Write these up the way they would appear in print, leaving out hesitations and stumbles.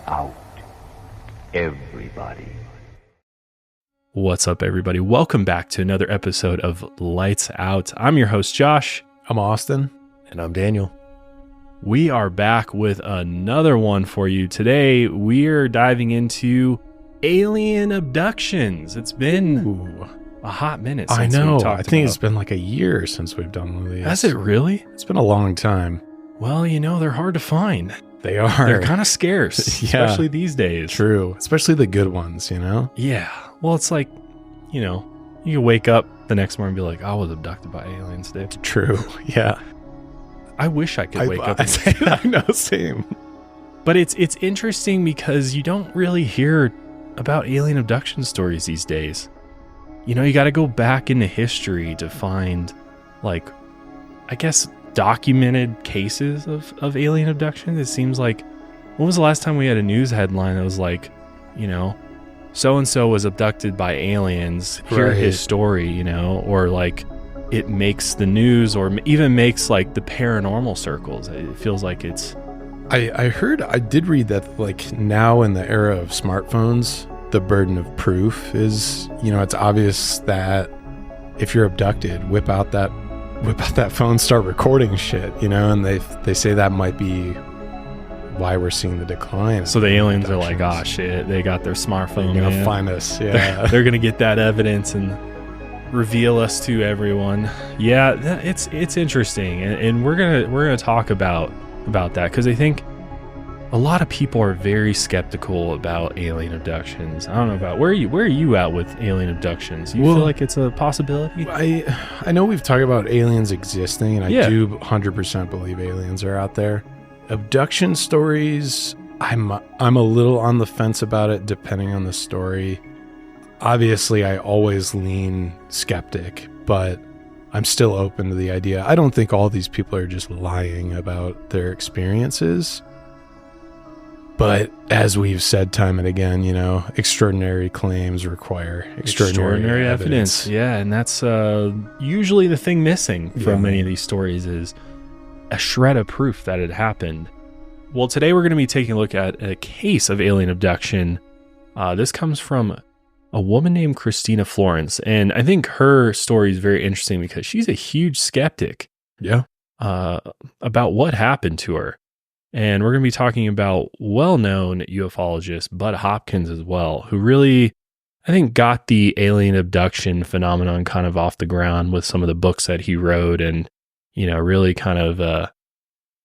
out. Everybody. What's up, everybody? Welcome back to another episode of Lights Out. I'm your host, Josh. I'm Austin. And I'm Daniel. We are back with another one for you. Today, we're diving into alien abductions. It's been a hot minute since I know. we've talked I think about. It's been like a year since we've done one of these. Has it really? It's been a long time. Well, you know, they're hard to find. They are. They're kind of scarce, Yeah. especially these days. True. Especially the good ones, you know? Yeah. Well, it's like, you know, you can wake up the next morning and be like, I was abducted by aliens, dude. True. Yeah. I wish I could wake up. I know, same. But it's interesting because you don't really hear about alien abduction stories these days. You know, you got to go back into history to find, like, I guess, documented cases of alien abduction. It seems like, when was the last time we had a news headline that was like, you know, so-and-so was abducted by aliens, hear Right. his story, you know, or like it makes the news or even makes like the paranormal circles. It feels like it's... I did read that, like, now in the era of smartphones, the burden of proof is, you know, it's obvious that if you're abducted, whip out that phone, start recording shit, you know, and they say that might be why we're seeing the decline. So the aliens are like, ah, shit, they got their smartphone. They're gonna man. find us. Yeah. They're gonna get that evidence and reveal us to everyone. Yeah, it's interesting, and we're gonna talk about that because I think a lot of people are very skeptical about alien abductions. I don't know about where are you at with alien abductions? You feel like it's a possibility? I know we've talked about aliens existing, and Yeah. I do 100% believe aliens are out there. Abduction stories, I'm a little on the fence about it depending on the story. Obviously, I always lean skeptic, but I'm still open to the idea. I don't think all these people are just lying about their experiences. But as we've said time and again, you know, extraordinary claims require extraordinary evidence. Yeah, and that's usually the thing missing from many of these stories is a shred of proof that it happened. Well, today we're going to be taking a look at a case of alien abduction. This comes from a woman named Kristina Florence, and I think her story is very interesting because she's a huge skeptic about what happened to her. And we're going to be talking about well-known ufologist Budd Hopkins as well, who really, I think, got the alien abduction phenomenon kind of off the ground with some of the books that he wrote and, you know, really kind of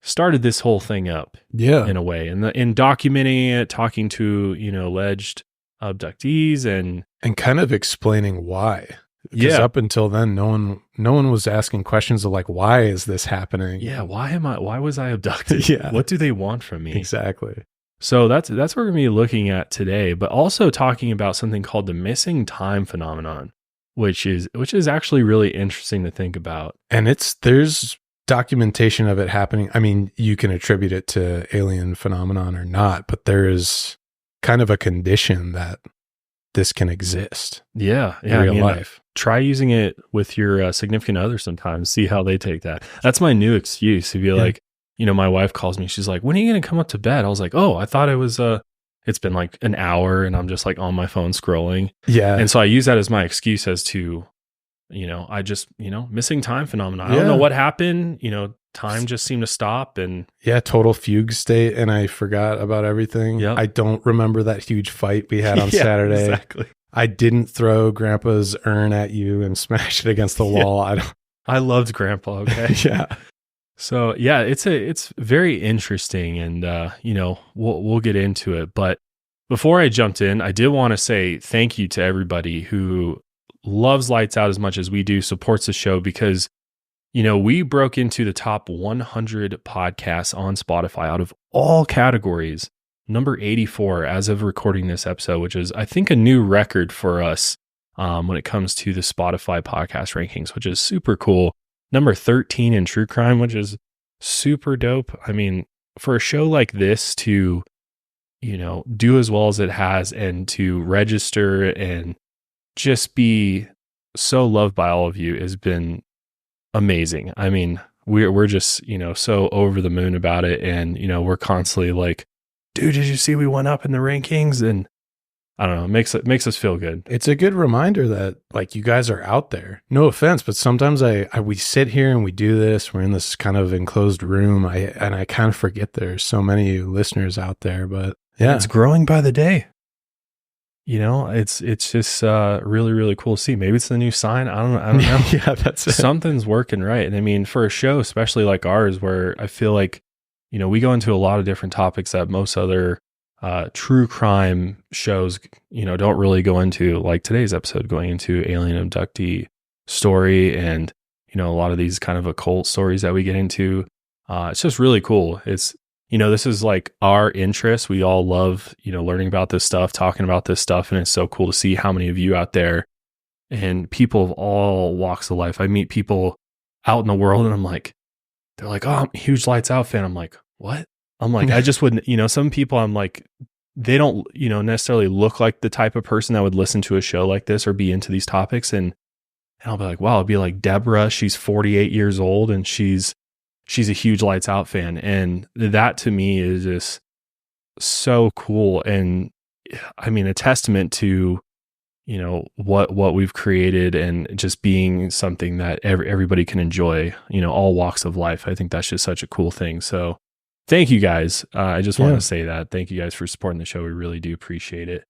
started this whole thing up in a way. And in documenting it, talking to, you know, alleged abductees and kind of explaining why. Because up until then, no one was asking questions of like, why is this happening? Yeah, why was I abducted? Yeah. What do they want from me? Exactly. So that's what we're going to be looking at today, but also talking about something called the missing time phenomenon, which is actually really interesting to think about. And there's documentation of it happening. I mean, you can attribute it to alien phenomenon or not, but there is kind of a condition that this can exist. In real life. Try using it with your significant other sometimes. See how they take that. That's my new excuse. To be like, you know, my wife calls me. She's like, when are you going to come up to bed? I was like, oh, I thought it was, it's been like an hour and I'm just like on my phone scrolling. Yeah. And so I use that as my excuse as to, you know, I just, you know, missing time phenomenon. I don't know what happened. You know, time just seemed to stop and total fugue state. And I forgot about everything. Yep. I don't remember that huge fight we had on Saturday. Exactly. I didn't throw Grandpa's urn at you and smash it against the wall. I loved Grandpa. Okay. Yeah. So yeah, it's very interesting, and you know, we'll get into it. But before I jumped in, I did want to say thank you to everybody who loves Lights Out as much as we do, supports the show, because you know, we broke into the top 100 podcasts on Spotify out of all categories. Number 84 as of recording this episode, which is, I think, a new record for us when it comes to the Spotify podcast rankings, which is super cool. Number 13 in true crime, which is super dope. I mean, for a show like this to, you know, do as well as it has and to register and just be so loved by all of you has been amazing. I mean, we're just, you know, so over the moon about it. And, you know, we're constantly like dude, did you see we went up in the rankings? And I don't know, it makes us feel good. It's a good reminder that like you guys are out there. No offense, but sometimes we sit here and we do this. We're in this kind of enclosed room. I kind of forget there's so many listeners out there, but yeah, it's growing by the day. You know, it's just really, really cool to see. Maybe it's the new sign. I don't know. Yeah, that's it. Something's working right. And I mean, for a show, especially like ours, where I feel like, you know, we go into a lot of different topics that most other true crime shows, you know, don't really go into, like today's episode, going into alien abductee story and, you know, a lot of these kind of occult stories that we get into. It's just really cool. It's, you know, this is like our interest. We all love, you know, learning about this stuff, talking about this stuff. And it's so cool to see how many of you out there and people of all walks of life. I meet people out in the world and I'm like, they're like, oh, I'm a huge Lights Out fan. I'm like, what? I'm like, I just wouldn't, you know, some people I'm like, they don't, you know, necessarily look like the type of person that would listen to a show like this or be into these topics. And I'll be like, wow, it'll be like Deborah. She's 48 years old and she's a huge Lights Out fan. And that to me is just so cool. And I mean, a testament to, you know, what we've created and just being something that everybody can enjoy, you know, all walks of life. I think that's just such a cool thing. So thank you guys. I just want to say that. Thank you guys for supporting the show. We really do appreciate it.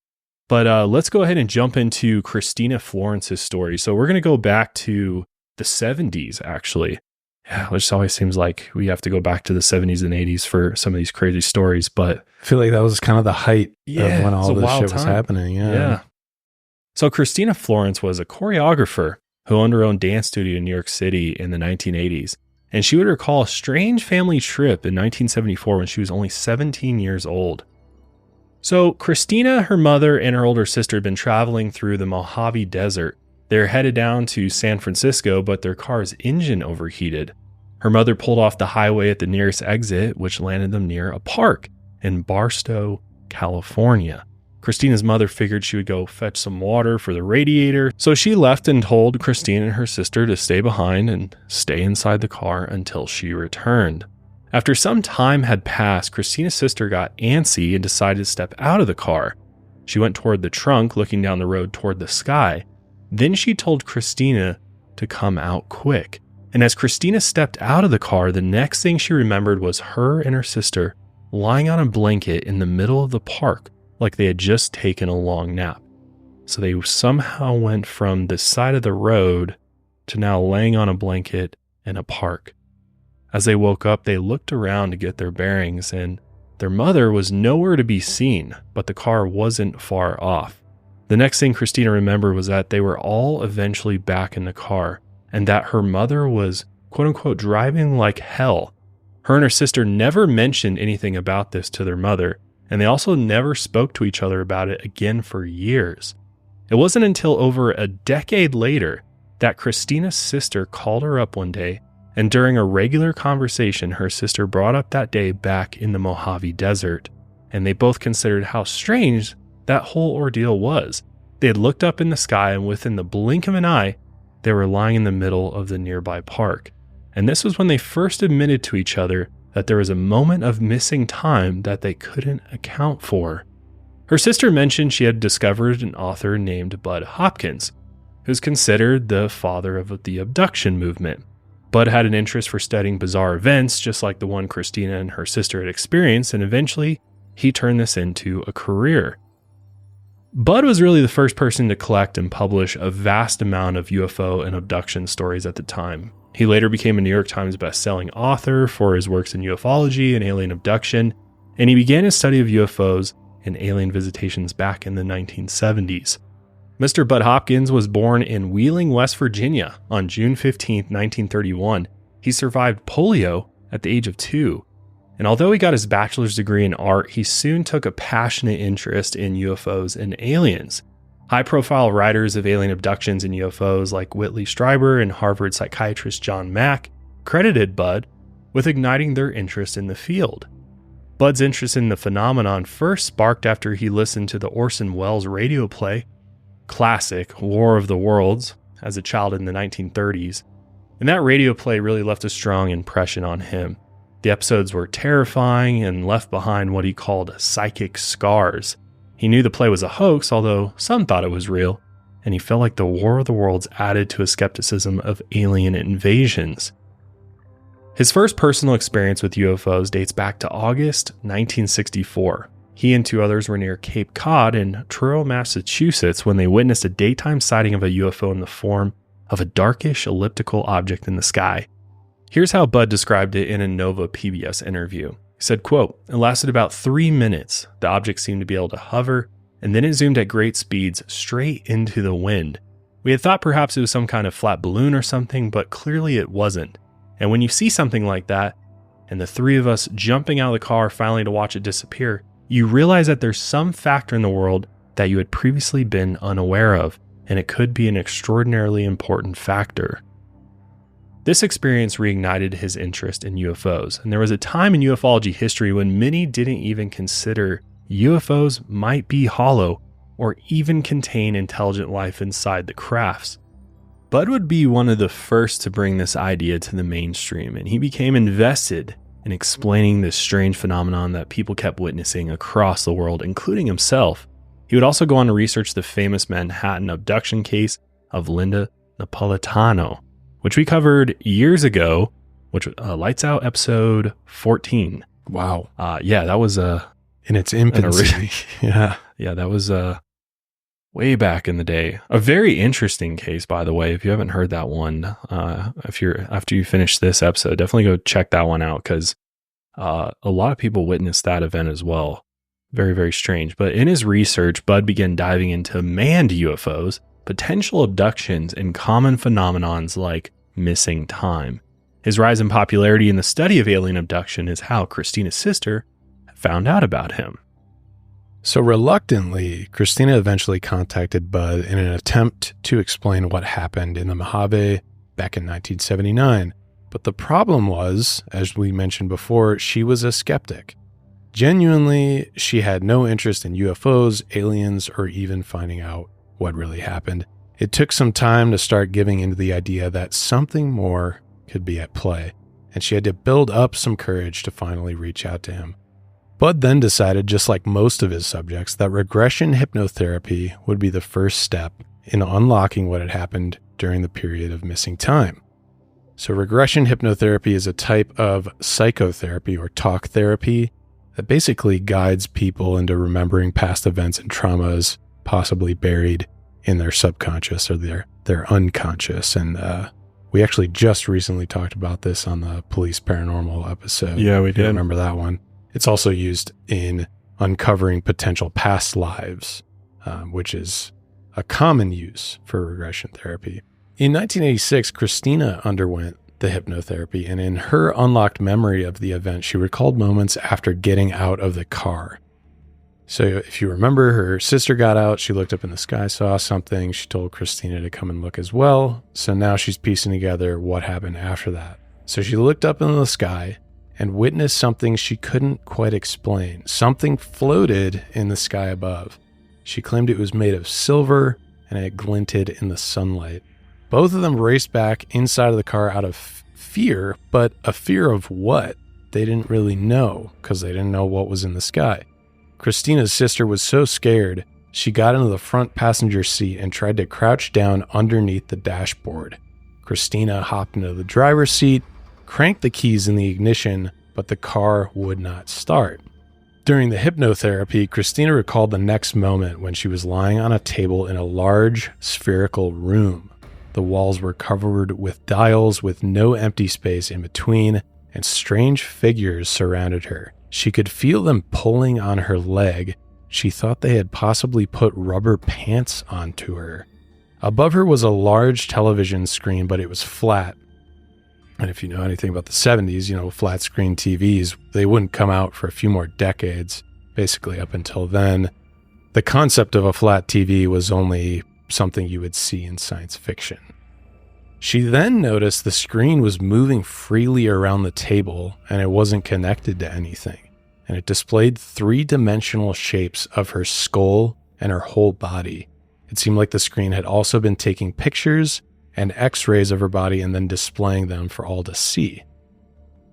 But let's go ahead and jump into Kristina Florence's story. So we're going to go back to the 70s, actually. Yeah, which always seems like we have to go back to the 70s and 80s for some of these crazy stories. But I feel like that was kind of the height of when all this shit was happening. Yeah. So Kristina Florence was a choreographer who owned her own dance studio in New York City in the 1980s. And she would recall a strange family trip in 1974 when she was only 17 years old. So Kristina, her mother, and her older sister had been traveling through the Mojave Desert. They were headed down to San Francisco, but their car's engine overheated. Her mother pulled off the highway at the nearest exit, which landed them near a park in Barstow, California. Kristina's mother figured she would go fetch some water for the radiator, so she left and told Kristina and her sister to stay behind and stay inside the car until she returned. After some time had passed, Kristina's sister got antsy and decided to step out of the car. She went toward the trunk, looking down the road toward the sky. Then she told Kristina to come out quick. And as Kristina stepped out of the car, the next thing she remembered was her and her sister lying on a blanket in the middle of the park, like they had just taken a long nap. So they somehow went from the side of the road to now laying on a blanket in a park. As they woke up, they looked around to get their bearings, and their mother was nowhere to be seen, but the car wasn't far off. The next thing Kristina remembered was that they were all eventually back in the car, and that her mother was, quote-unquote, driving like hell. Her and her sister never mentioned anything about this to their mother, and they also never spoke to each other about it again for years. It wasn't until over a decade later that Kristina's sister called her up one day, and during a regular conversation, her sister brought up that day back in the Mojave Desert, and they both considered how strange that whole ordeal was. They had looked up in the sky, and within the blink of an eye, they were lying in the middle of the nearby park. And this was when they first admitted to each other that there was a moment of missing time that they couldn't account for. Her sister mentioned she had discovered an author named Budd Hopkins, who's considered the father of the abduction movement. Budd had an interest for studying bizarre events, just like the one Kristina and her sister had experienced, and eventually he turned this into a career. Budd was really the first person to collect and publish a vast amount of UFO and abduction stories at the time. He later became a New York Times best-selling author for his works in ufology and alien abduction, and he began his study of UFOs and alien visitations back in the 1970s. Mr. Budd Hopkins was born in Wheeling, West Virginia on June 15, 1931. He survived polio at the age of 2. And although he got his bachelor's degree in art, he soon took a passionate interest in UFOs and aliens. High-profile writers of alien abductions and UFOs like Whitley Strieber and Harvard psychiatrist John Mack credited Budd with igniting their interest in the field. Budd's interest in the phenomenon first sparked after he listened to the Orson Welles radio play, classic War of the Worlds, as a child in the 1930s. And that radio play really left a strong impression on him. The episodes were terrifying and left behind what he called psychic scars. He knew the play was a hoax, although some thought it was real, and he felt like the War of the Worlds added to his skepticism of alien invasions. His first personal experience with UFOs dates back to August 1964. He and 2 others were near Cape Cod in Truro, Massachusetts, when they witnessed a daytime sighting of a UFO in the form of a darkish elliptical object in the sky. Here's how Budd described it in a Nova PBS interview. He said, quote, "It lasted about 3 minutes. The object seemed to be able to hover, and then it zoomed at great speeds straight into the wind. We had thought perhaps it was some kind of flat balloon or something, but clearly it wasn't. And when you see something like that, and the 3 of us jumping out of the car finally to watch it disappear, you realize that there's some factor in the world that you had previously been unaware of, and it could be an extraordinarily important factor." This experience reignited his interest in UFOs, and there was a time in ufology history when many didn't even consider UFOs might be hollow or even contain intelligent life inside the crafts. Budd would be one of the first to bring this idea to the mainstream, and he became invested in explaining this strange phenomenon that people kept witnessing across the world, including himself. He would also go on to research the famous Manhattan abduction case of Linda Napolitano, which we covered years ago, which Lights Out episode 14. Wow. Yeah, that was in its infancy. Yeah, that was way back in the day. A very interesting case, by the way. If you haven't heard that one, after you finish this episode, definitely go check that one out, because a lot of people witnessed that event as well. Very, very strange. But in his research, Budd began diving into manned UFOs, potential abductions, and common phenomenons like missing time. His rise in popularity in the study of alien abduction is how Kristina's sister found out about him. So reluctantly, Kristina eventually contacted Budd in an attempt to explain what happened in the Mojave back in 1979. But the problem was, as we mentioned before, she was a skeptic. Genuinely, she had no interest in UFOs, aliens, or even finding out what really happened. It took some time to start giving into the idea that something more could be at play, and she had to build up some courage to finally reach out to him. Budd then decided, just like most of his subjects, that regression hypnotherapy would be the first step in unlocking what had happened during the period of missing time. So regression hypnotherapy is a type of psychotherapy or talk therapy that basically guides people into remembering past events and traumas possibly buried in their subconscious or their unconscious. And we actually just recently talked about this on the Police Paranormal episode. Yeah, we did. Remember that one. It's also used in uncovering potential past lives, which is a common use for regression therapy. In 1986, Kristina underwent the hypnotherapy, and in her unlocked memory of the event, she recalled moments after getting out of the car. So if you remember, her sister got out, she looked up in the sky, saw something, she told Kristina to come and look as well. So now she's piecing together what happened after that. So she looked up in the sky and witnessed something she couldn't quite explain. Something floated in the sky above. She claimed it was made of silver and it glinted in the sunlight. Both of them raced back inside of the car out of fear, but a fear of what? They didn't really know, because they didn't know what was in the sky. Kristina's sister was so scared, she got into the front passenger seat and tried to crouch down underneath the dashboard. Kristina hopped into the driver's seat, cranked the keys in the ignition, but the car would not start. During the hypnotherapy, Kristina recalled the next moment when she was lying on a table in a large spherical room. The walls were covered with dials with no empty space in between, and strange figures surrounded her. She could feel them pulling on her leg. She thought they had possibly put rubber pants onto her. Above her was a large television screen, but it was flat. And if you know anything about the 70s, flat screen TVs, they wouldn't come out for a few more decades, basically up until then. The concept of a flat TV was only something you would see in science fiction. She then noticed the screen was moving freely around the table and it wasn't connected to anything. And it displayed three-dimensional shapes of her skull and her whole body. It seemed like the screen had also been taking pictures and x-rays of her body and then displaying them for all to see.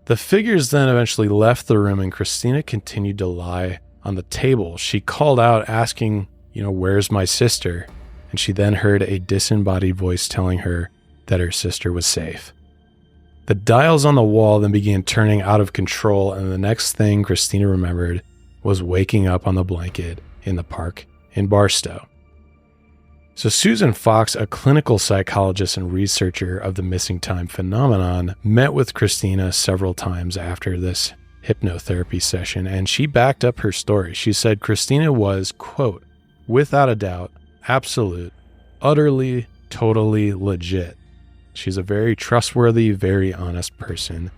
The figures then eventually left the room and Kristina continued to lie on the table. She called out asking, where's my sister? And she then heard a disembodied voice telling her that her sister was safe. The dials on the wall then began turning out of control, and the next thing Kristina remembered was waking up on the blanket in the park in Barstow. So Susan Fox, a clinical psychologist and researcher of the missing time phenomenon, met with Kristina several times after this hypnotherapy session, and she backed up her story. She said Kristina was, quote, without a doubt, absolute, utterly, totally legit. She's a very trustworthy, very honest person.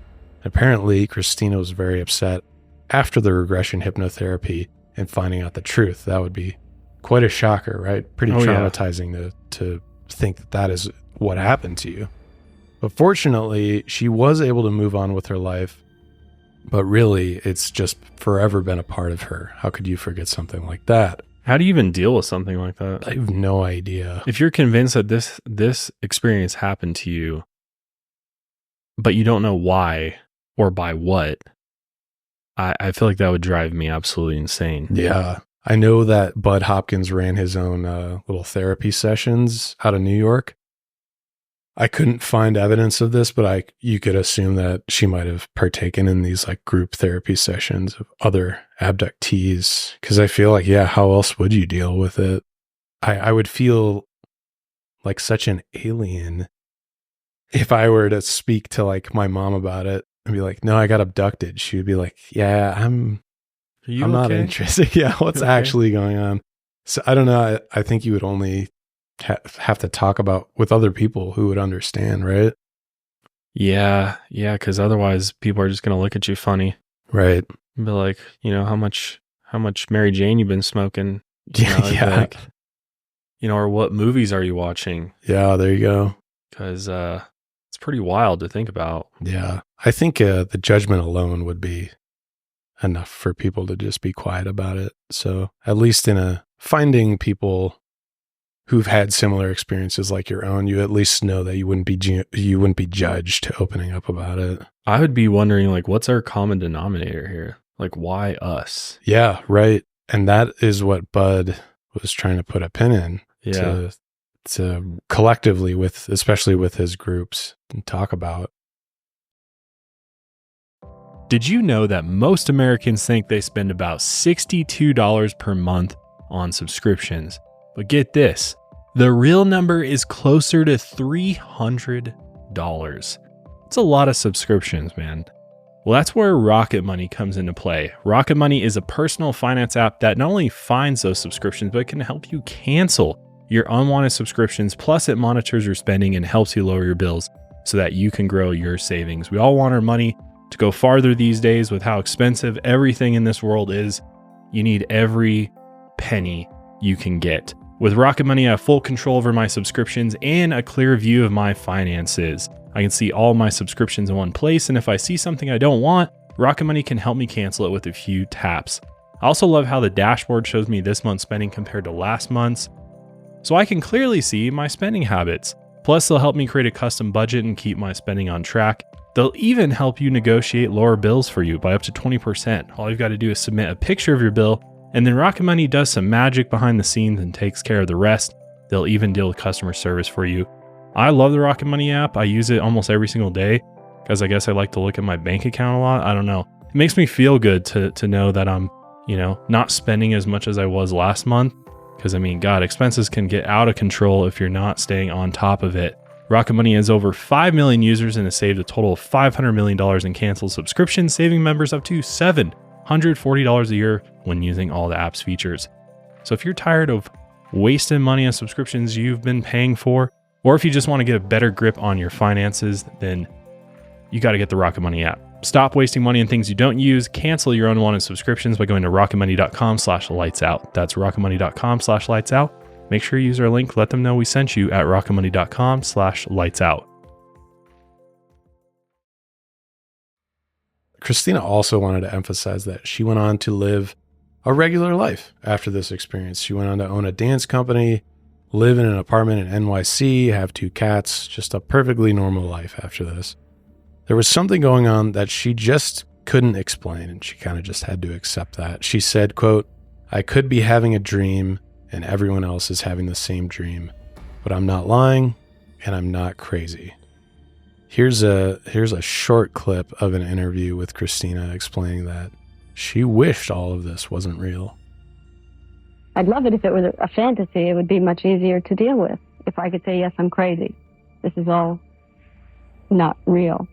Apparently, Kristina was very upset after the regression hypnotherapy and finding out the truth. That would be quite a shocker, right? Pretty traumatizing to think that is what happened to you. But fortunately, she was able to move on with her life. But really, it's just forever been a part of her. How could you forget something like that? How do you even deal with something like that? I have no idea. If you're convinced that this experience happened to you, but you don't know why or by what, I feel like that would drive me absolutely insane. Yeah. I know that Budd Hopkins ran his own little therapy sessions out of New York. I couldn't find evidence of this, but you could assume that she might have partaken in these like group therapy sessions of other abductees. Because I feel like, how else would you deal with it? I would feel like such an alien if I were to speak to like my mom about it and be like, no, I got abducted. She would be like, yeah, I'm not interested. Yeah, what's actually going on? So I don't know. I think you would only have to talk about with other people who would understand, right? Yeah, because otherwise people are just going to look at you funny. Right. And be like, how much Mary Jane you've been smoking? Yeah. Or what movies are you watching? Yeah, there you go. Because it's pretty wild to think about. Yeah. I think the judgment alone would be enough for people to just be quiet about it. So at least finding people who've had similar experiences like your own, you at least know that you wouldn't be judged opening up about it. I would be wondering, like, what's our common denominator here? Like, why us? Yeah, right. And that is what Budd was trying to put a pin in to collectively especially with his groups, and talk about. Did you know that most Americans think they spend about $62 per month on subscriptions? But get this, the real number is closer to $300. It's a lot of subscriptions, man. Well, that's where Rocket Money comes into play. Rocket Money is a personal finance app that not only finds those subscriptions, but can help you cancel your unwanted subscriptions. Plus, it monitors your spending and helps you lower your bills so that you can grow your savings. We all want our money to go farther these days with how expensive everything in this world is. You need every penny you can get. With Rocket Money, I have full control over my subscriptions and a clear view of my finances. I can see all my subscriptions in one place, and if I see something I don't want, Rocket Money can help me cancel it with a few taps. I also love how the dashboard shows me this month's spending compared to last month's, so I can clearly see my spending habits. Plus, they'll help me create a custom budget and keep my spending on track. They'll even help you negotiate lower bills for you by up to 20%. All you've got to do is submit a picture of your bill, and then Rocket Money does some magic behind the scenes and takes care of the rest. They'll even deal with customer service for you. I love the Rocket Money app. I use it almost every single day because I guess I like to look at my bank account a lot. I don't know. It makes me feel good to know that I'm, not spending as much as I was last month. Because God, expenses can get out of control if you're not staying on top of it. Rocket Money has over 5 million users and has saved a total of $500 million in canceled subscriptions, saving members up to $740 a year when using all the app's features. So if you're tired of wasting money on subscriptions you've been paying for, or if you just want to get a better grip on your finances, then you got to get the Rocket Money app. Stop wasting money on things you don't use. Cancel your unwanted subscriptions by going to rocketmoney.com/lightsout. That's rocketmoney.com/lightsout. Make sure you use our link. Let them know we sent you at rocketmoney.com/lightsout. Kristina also wanted to emphasize that she went on to live a regular life after this experience. She went on to own a dance company, live in an apartment in NYC, have 2 cats, just a perfectly normal life after this. There was something going on that she just couldn't explain, and she kind of just had to accept that. She said, quote, "I could be having a dream and everyone else is having the same dream, but I'm not lying and I'm not crazy." Here's a short clip of an interview with Kristina explaining that she wished all of this wasn't real. I'd love it if it was a fantasy. It would be much easier to deal with. If I could say, yes, I'm crazy. This is all not real.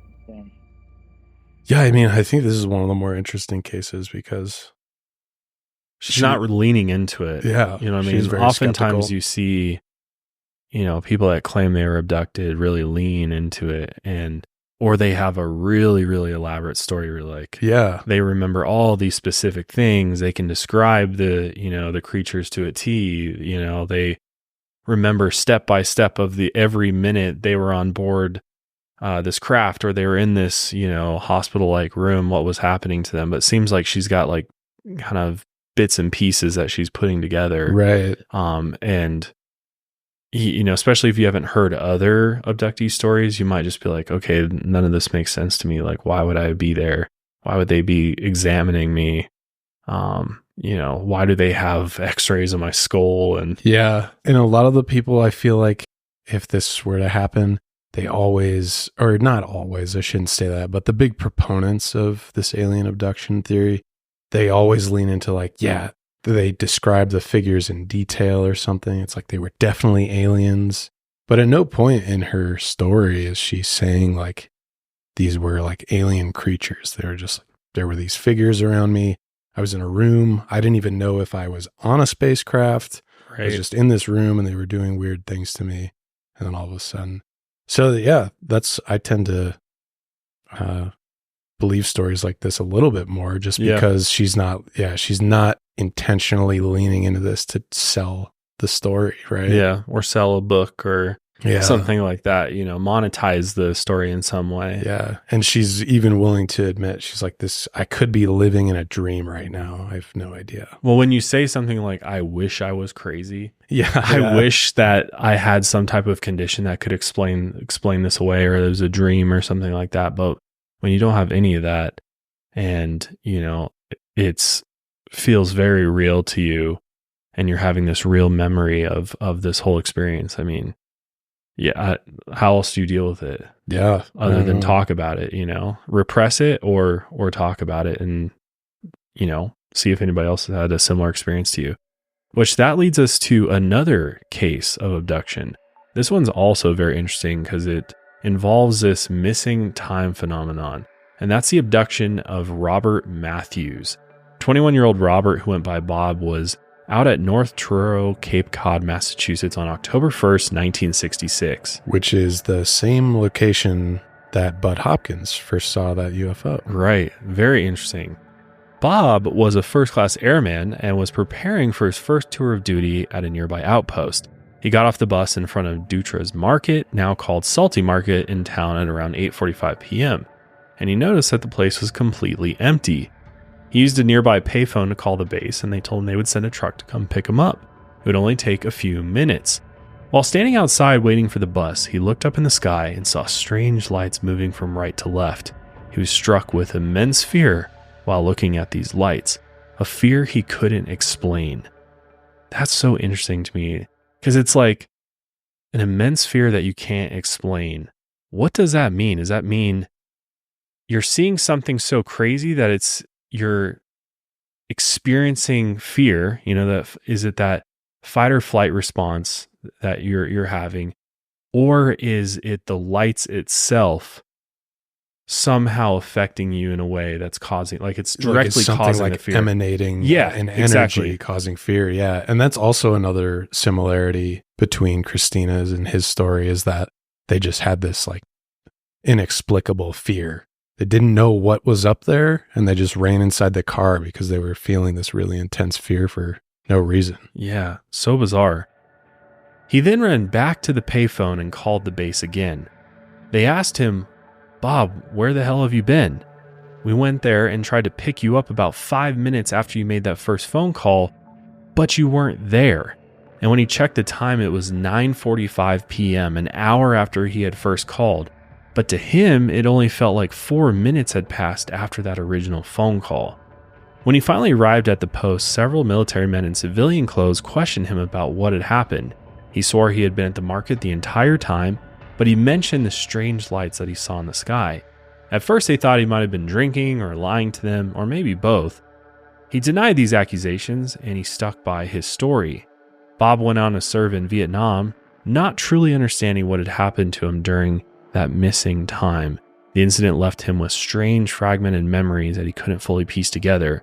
Yeah, I mean, I think this is one of the more interesting cases because she's not leaning into it. Yeah. You know what I mean? Oftentimes you see, people that claim they were abducted really lean into it, or they have a really, really elaborate story where like, yeah, they remember all these specific things. They can describe the creatures to a T, they remember step by step of every minute they were on board this craft, or they were in this, hospital-like room, what was happening to them. But it seems like she's got like kind of bits and pieces that she's putting together. Right. And especially if you haven't heard other abductee stories, you might just be like, okay, none of this makes sense to me. Like, why would I be there? Why would they be examining me? Why do they have x-rays of my skull? And yeah. And a lot of the people, I feel like if this were to happen, they always, or not always, I shouldn't say that, but the big proponents of this alien abduction theory, they always lean into like, yeah, they describe the figures in detail or something. It's like they were definitely aliens. But at no point in her story is she saying like these were like alien creatures. They were just, there were these figures around me. I was in a room. I didn't even know if I was on a spacecraft. Right. I was just in this room and they were doing weird things to me. And then all of a sudden, so yeah, I tend to believe stories like this a little bit more just because she's not intentionally leaning into this to sell the story, right? Yeah, or sell a book or something like that, monetize the story in some way. Yeah, and she's even willing to admit, she's like, I could be living in a dream right now. I have no idea. Well, when you say something like, I wish I was crazy. Yeah. I wish that I had some type of condition that could explain this away, or there's a dream or something like that. But when you don't have any of that and, it's feels very real to you and you're having this real memory of this whole experience. I mean, yeah, how else do you deal with it? Yeah. Other than talk about it, repress it or talk about it and, see if anybody else has had a similar experience to you. Which that leads us to another case of abduction. This one's also very interesting because it involves this missing time phenomenon. And that's the abduction of Robert Mathews. 21-year-old Robert, who went by Bob, was out at North Truro, Cape Cod, Massachusetts on October 1st, 1966. Which is the same location that Budd Hopkins first saw that UFO. Right. Very interesting. Bob was a first-class airman and was preparing for his first tour of duty at a nearby outpost. He got off the bus in front of Dutra's Market, now called Salty Market, in town at around 8:45 p.m., and he noticed that the place was completely empty. He used a nearby payphone to call the base, and they told him they would send a truck to come pick him up. It would only take a few minutes. While standing outside waiting for the bus, he looked up in the sky and saw strange lights moving from right to left. He was struck with immense fear while looking at these lights, a fear he couldn't explain. That's so interesting to me, because it's like an immense fear that you can't explain. What does that mean? Does that mean you're seeing something so crazy that you're experiencing fear? Is it that fight or flight response that you're having, or is it the lights itself somehow affecting you in a way that's causing, like it's directly causing the fear, emanating an energy causing fear. Yeah. And that's also another similarity between Kristina's and his story, is that they just had this like inexplicable fear. They didn't know what was up there and they just ran inside the car because they were feeling this really intense fear for no reason. Yeah. So bizarre. He then ran back to the payphone and called the base again. They asked him, "Bob, where the hell have you been? We went there and tried to pick you up about 5 minutes after you made that first phone call, but you weren't there." And when he checked the time, it was 9:45 p.m., an hour after he had first called. But to him, it only felt like 4 minutes had passed after that original phone call. When he finally arrived at the post, several military men in civilian clothes questioned him about what had happened. He swore he had been at the market the entire time, but he mentioned the strange lights that he saw in the sky. At first, they thought he might have been drinking or lying to them, or maybe both. He denied these accusations, and he stuck by his story. Bob went on to serve in Vietnam, not truly understanding what had happened to him during that missing time. The incident left him with strange fragmented memories that he couldn't fully piece together.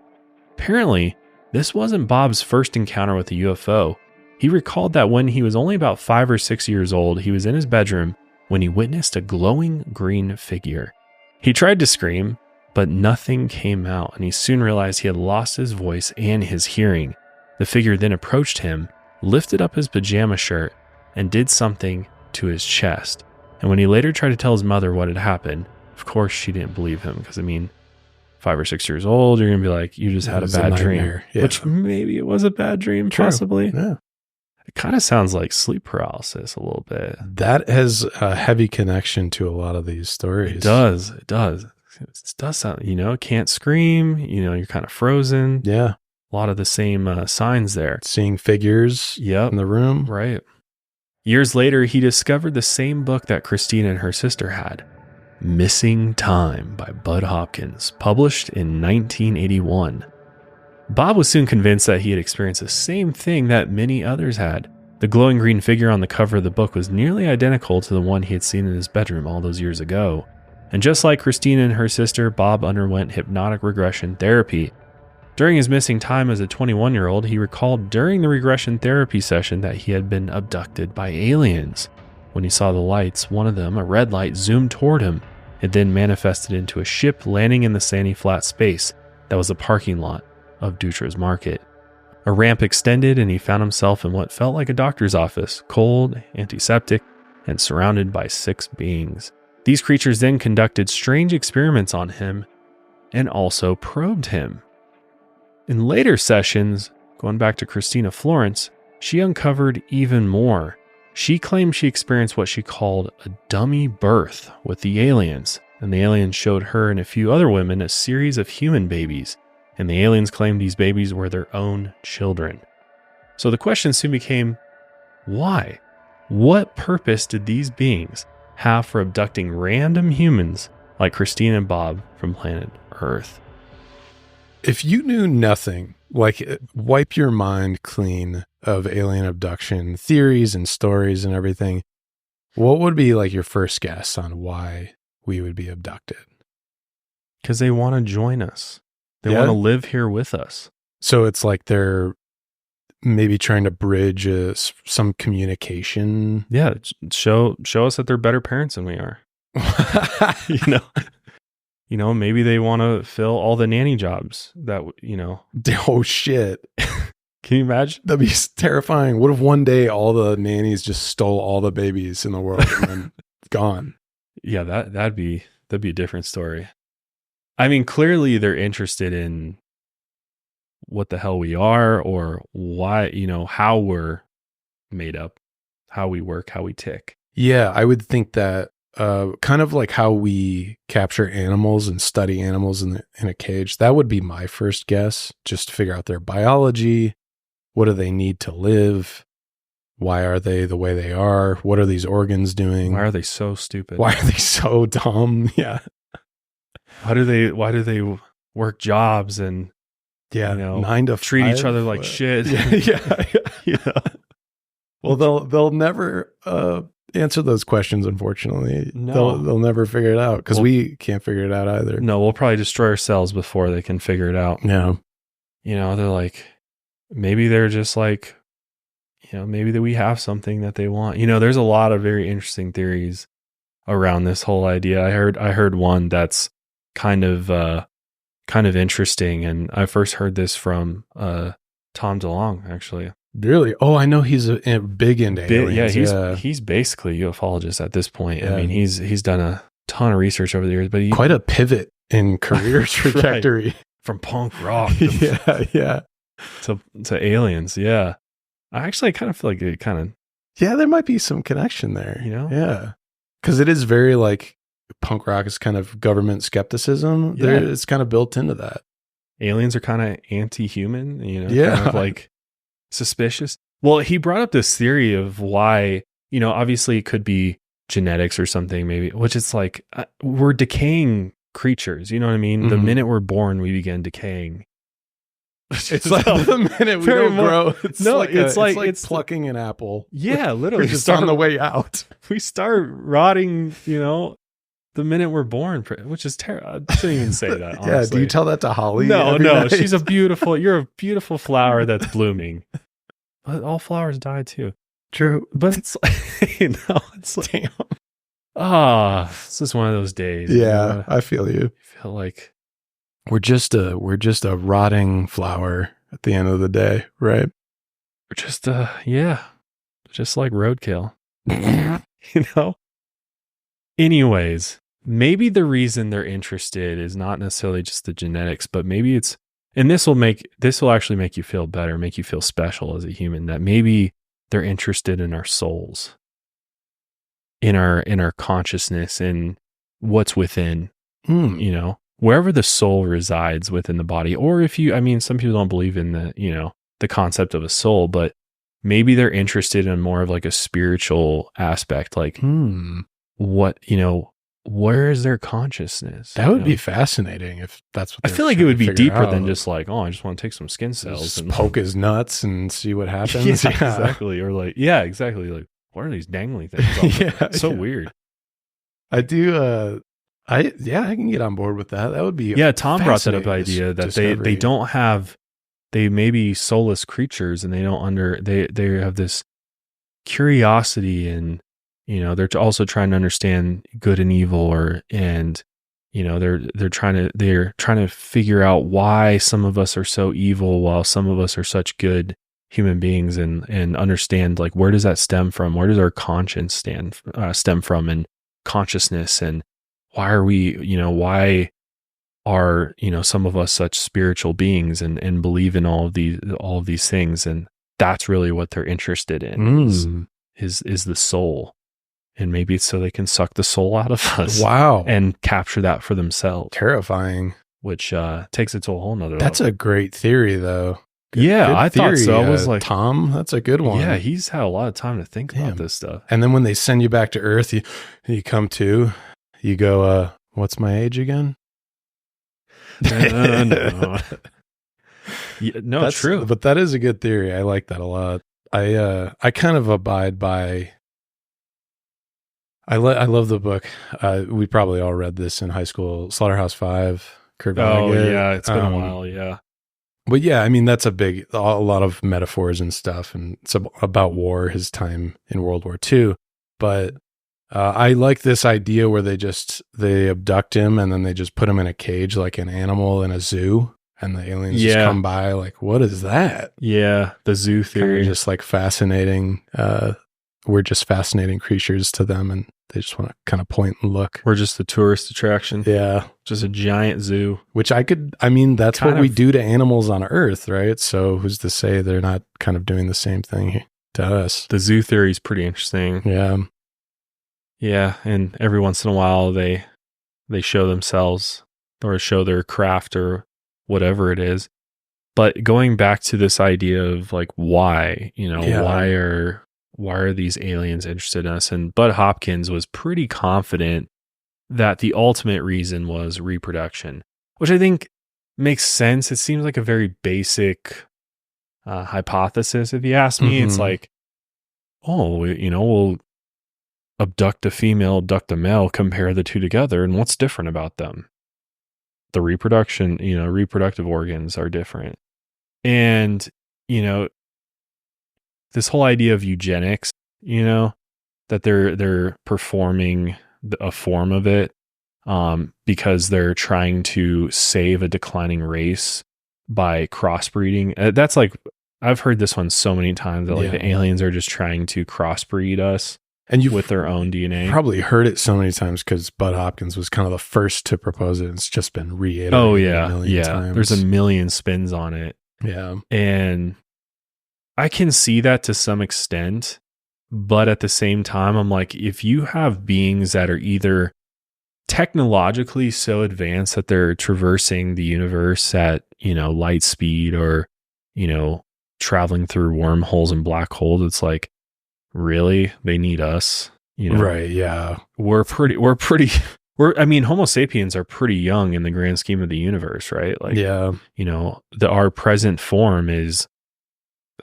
Apparently, this wasn't Bob's first encounter with a UFO. He recalled that when he was only about 5 or 6 years old, he was in his bedroom when he witnessed a glowing green figure. He tried to scream, but nothing came out, and he soon realized he had lost his voice and his hearing. The figure then approached him, lifted up his pajama shirt, and did something to his chest. And when he later tried to tell his mother what had happened, of course she didn't believe him, because 5 or 6 years old, you're going to be like, you just had a bad dream. Yeah. Which maybe it was a bad dream, True. possibly. Yeah. It kind of sounds like sleep paralysis a little bit. That has a heavy connection to a lot of these stories. It does. It does sound, can't scream, you're kind of frozen. Yeah. A lot of the same signs there. Seeing figures in the room. Right. Years later, he discovered the same book that Kristina and her sister had, Missing Time by Budd Hopkins, published in 1981. Bob was soon convinced that he had experienced the same thing that many others had. The glowing green figure on the cover of the book was nearly identical to the one he had seen in his bedroom all those years ago. And just like Kristina and her sister, Bob underwent hypnotic regression therapy. During his missing time as a 21-year-old, he recalled during the regression therapy session that he had been abducted by aliens. When he saw the lights, one of them, a red light, zoomed toward him. It then manifested into a ship landing in the sandy flat space that was the parking lot of Dutra's Market. A ramp extended and he found himself in what felt like a doctor's office, cold, antiseptic, and surrounded by 6 beings. These creatures then conducted strange experiments on him and also probed him. In later sessions, going back to Kristina Florence, she uncovered even more. She claimed she experienced what she called a dummy birth with the aliens, and the aliens showed her and a few other women a series of human babies, and the aliens claimed these babies were their own children. So the question soon became, why? What purpose did these beings have for abducting random humans like Kristina and Bob from planet Earth? If you knew nothing, wipe your mind clean of alien abduction theories and stories and everything, what would be your first guess on why we would be abducted? Because they want to join us. They want to live here with us. So it's like they're maybe trying to bridge some communication. Yeah, show us that they're better parents than we are. Maybe they want to fill all the nanny jobs that, Oh, shit. Can you imagine? That'd be terrifying. What if one day all the nannies just stole all the babies in the world and then gone? Yeah, that'd be a different story. I mean, clearly they're interested in what the hell we are or why, how we're made up, how we work, how we tick. Yeah, I would think that kind of like how we capture animals and study animals in a cage. That would be my first guess, just to figure out their biology. What do they need to live? Why are they the way they are? What are these organs doing? Why are they so stupid? Why are they so dumb? Yeah. Why do they work jobs and 9 to 5, treat each other like shit? Yeah. Well, they'll never answer those questions, unfortunately. No. They'll never figure it out because we can't figure it out either. No, we'll probably destroy ourselves before they can figure it out. No. They're like, maybe they're just like, maybe that we have something that they want. There's a lot of very interesting theories around this whole idea. I heard one that's kind of interesting, and I first heard this from Tom DeLonge, actually. Really? Oh, I know he's big into aliens. Yeah, he's basically a ufologist at this point. Yeah. I mean, he's done a ton of research over the years, but quite a pivot in career trajectory. Right. From punk rock to aliens. Yeah. I actually kind of feel like it kind of... Yeah, there might be some connection there. Yeah. Because it is very punk rock is kind of government skepticism. Yeah. It's kind of built into that. Aliens are kind of anti-human, you know, Yeah. kind of like suspicious. Well, he brought up this theory of why, you know, obviously it could be genetics or something, maybe, which is like we're decaying creatures. You know what I mean? The minute we're born, we begin decaying. It's like the minute we don't grow, it's like plucking an apple. Yeah, literally. We're just on the way out. We start rotting, you know, the minute we're born, which is terrible. I shouldn't even say that, honestly. Yeah, do you tell that to Holly? No, night? She's you're a beautiful flower that's blooming. But all flowers die too. True. But it's it's like, damn. It's just one of those days. Yeah, you know? I feel you. I feel like we're just a rotting flower at the end of the day, right? We're just just like roadkill. You know? Anyways, maybe the reason they're interested is not necessarily just the genetics, but maybe it's, and this will actually make you feel better, make you feel special as a human, that maybe they're interested in our souls, in our consciousness, and what's within, you know, wherever the soul resides within the body. Or some people don't believe in the concept of a soul, but maybe they're interested in more of like a spiritual aspect, like what, you know, where is their consciousness? That would be fascinating if that's what I feel like it would be deeper than just like, oh, I just want to take some skin cells just and poke his nuts and see what happens. Yeah, exactly. Or like, exactly. Like, what are these dangling things? So weird. I do. I can get on board with that. That would be Tom brought that up idea that they don't have, they may be soulless creatures and they don't they have this curiosity, and you know, they're also trying to understand good and evil, and you know, they're trying to figure out why some of us are so evil while some of us are such good human beings, and understand, like, where does that stem from? Where does our conscience stem from, and consciousness, and why are some of us such spiritual beings and believe in all of these things? And that's really what they're interested in is the soul. And maybe it's so they can suck the soul out of us. Wow. And capture that for themselves. Terrifying. Which takes it to a whole nother That's level. a great theory, though. Good I thought so. I was like, Tom, that's a good one. Yeah, he's had a lot of time to think about this stuff. And then when they send you back to Earth, you come to, you go, what's my age again? No. That's true. But that is a good theory. I like that a lot. I kind of abide by. I love the book. We probably all read this in high school. Slaughterhouse-Five. Kurt Vonnegut. Oh yeah, it's been a while. Yeah. But yeah, I mean, that's a lot of metaphors and stuff, and it's about war, his time in World War II. But I like this idea where they abduct him and then they just put him in a cage like an animal in a zoo, and the aliens just come by like, what is that? Yeah, the zoo theory. Kind of just like fascinating. We're just fascinating creatures to them, and they just want to kind of point and look. We're just a tourist attraction. Yeah. Just a giant zoo. Which that's what we do to animals on Earth, right? So who's to say they're not kind of doing the same thing to us? The zoo theory is pretty interesting. Yeah. Yeah, and every once in a while they show themselves or show their craft or whatever it is. But going back to this idea of like why, why are these aliens interested in us? And Budd Hopkins was pretty confident that the ultimate reason was reproduction, which I think makes sense. It seems like a very basic hypothesis. If you ask me, it's like, we'll abduct a female, abduct a male, compare the two together, and what's different about them? The reproductive organs are different. And, this whole idea of eugenics, that they're performing a form of it because they're trying to save a declining race by crossbreeding. That's like, I've heard this one so many times that the aliens are just trying to crossbreed us with their own DNA. Probably heard it so many times because Budd Hopkins was kind of the first to propose it. It's just been reiterated a million times. There's a million spins on it. Yeah. And I can see that to some extent, but at the same time, I'm like, if you have beings that are either technologically so advanced that they're traversing the universe at, light speed, or, traveling through wormholes and black holes. It's like, really? They need us? Right. Yeah. Homo sapiens are pretty young in the grand scheme of the universe, right? Like, yeah. Our present form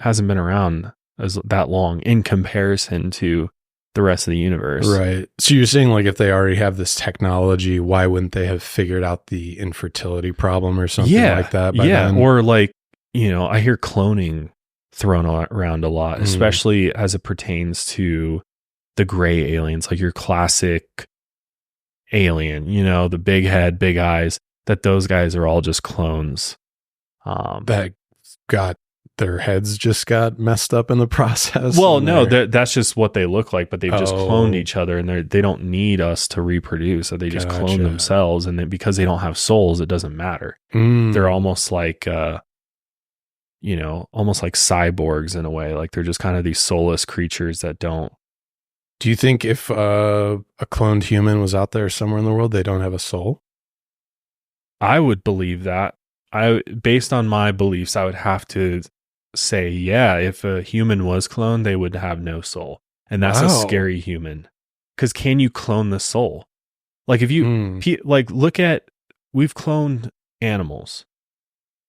hasn't been around that long in comparison to the rest of the universe. Right. So you're saying, like, if they already have this technology, why wouldn't they have figured out the infertility problem or something like that by then? Or like, I hear cloning thrown around a lot, especially as it pertains to the gray aliens, like your classic alien, the big head, big eyes, that those guys are all just clones. That got their heads just got messed up in the process. Well, no, that's just what they look like, but they've just cloned each other, and they don't need us to reproduce. So they just clone themselves, and then because they don't have souls, it doesn't matter. They're almost like, almost like cyborgs in a way. Like they're just kind of these soulless creatures that don't. Do you think if a cloned human was out there somewhere in the world, they don't have a soul? I would believe that. Based on my beliefs, I would have to say, yeah, if a human was cloned, they would have no soul. And that's a scary human. Because can you clone the soul? Like if you, look at, we've cloned animals.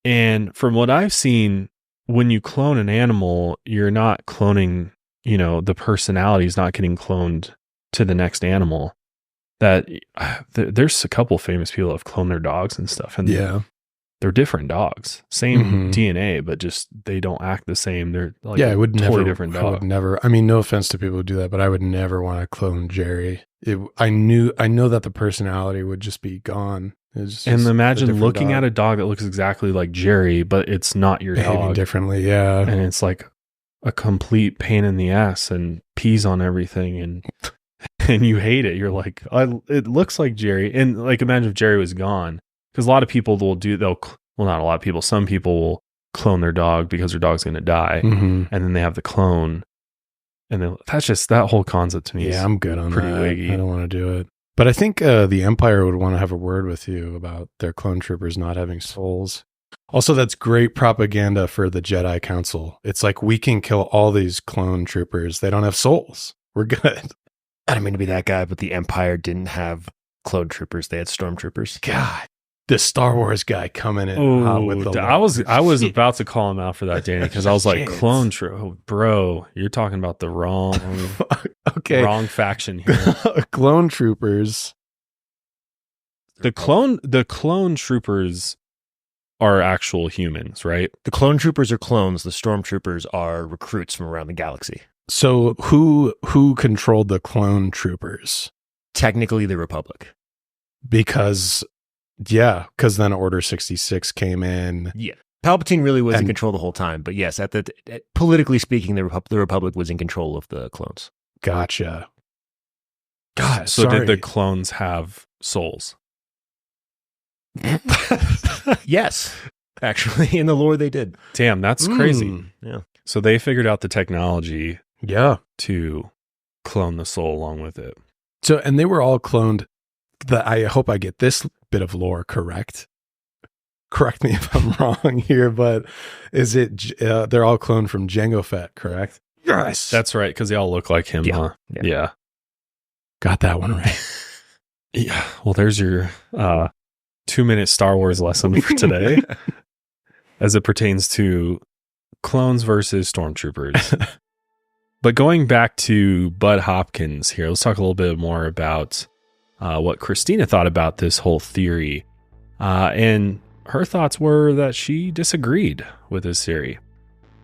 And from what I've seen, when you clone an animal, you're not cloning, the personality is not getting cloned to the next animal. There's a couple famous people that have cloned their dogs and stuff. And they're different dogs, same DNA, but just they don't act the same. They're like I would totally never, different dog. I would never. I mean, no offense to people who do that, but I would never want to clone Jerry. I know that the personality would just be gone. And imagine looking at a dog that looks exactly like Jerry, but it's not your dog. Differently, yeah. And it's like a complete pain in the ass and pees on everything, and you hate it. You're like, it looks like Jerry, and like imagine if Jerry was gone. Because a lot of people not a lot of people, some people will clone their dog because their dog's going to die. And then they have the clone. And that's just, that whole concept to me is I'm good on pretty that. wiggy. I don't want to do it. But I think the Empire would want to have a word with you about their clone troopers not having souls. Also, that's great propaganda for the Jedi Council. It's like, we can kill all these clone troopers. They don't have souls. We're good. I don't mean to be that guy, but the Empire didn't have clone troopers. They had stormtroopers. God. The Star Wars guy coming in hot with the I was about to call him out for that, Danny, because I was like, clone trooper, bro, you're talking about the wrong faction here. Clone troopers. The clone troopers are actual humans, right? The clone troopers are clones. The stormtroopers are recruits from around the galaxy. So who controlled the clone troopers? Technically, the Republic. Because then Order 66 came in. Yeah. Palpatine really was in control the whole time. But yes, politically speaking, the Republic was in control of the clones. Gotcha. God, so did the clones have souls? Yes. Actually, in the lore, they did. Damn, that's crazy. Yeah. So they figured out the technology to clone the soul along with it. So, and they were all cloned. I hope I get this bit of lore correct. Correct me if I'm wrong here, but is it they're all cloned from Jango Fett, correct? Yes, that's right, because they all look like him, huh? Yeah. Got that one right. Yeah. Well, there's your 2-minute Star Wars lesson for today, as it pertains to clones versus stormtroopers. But going back to Budd Hopkins here, let's talk a little bit more about what Kristina thought about this whole theory. And her thoughts were that she disagreed with this theory.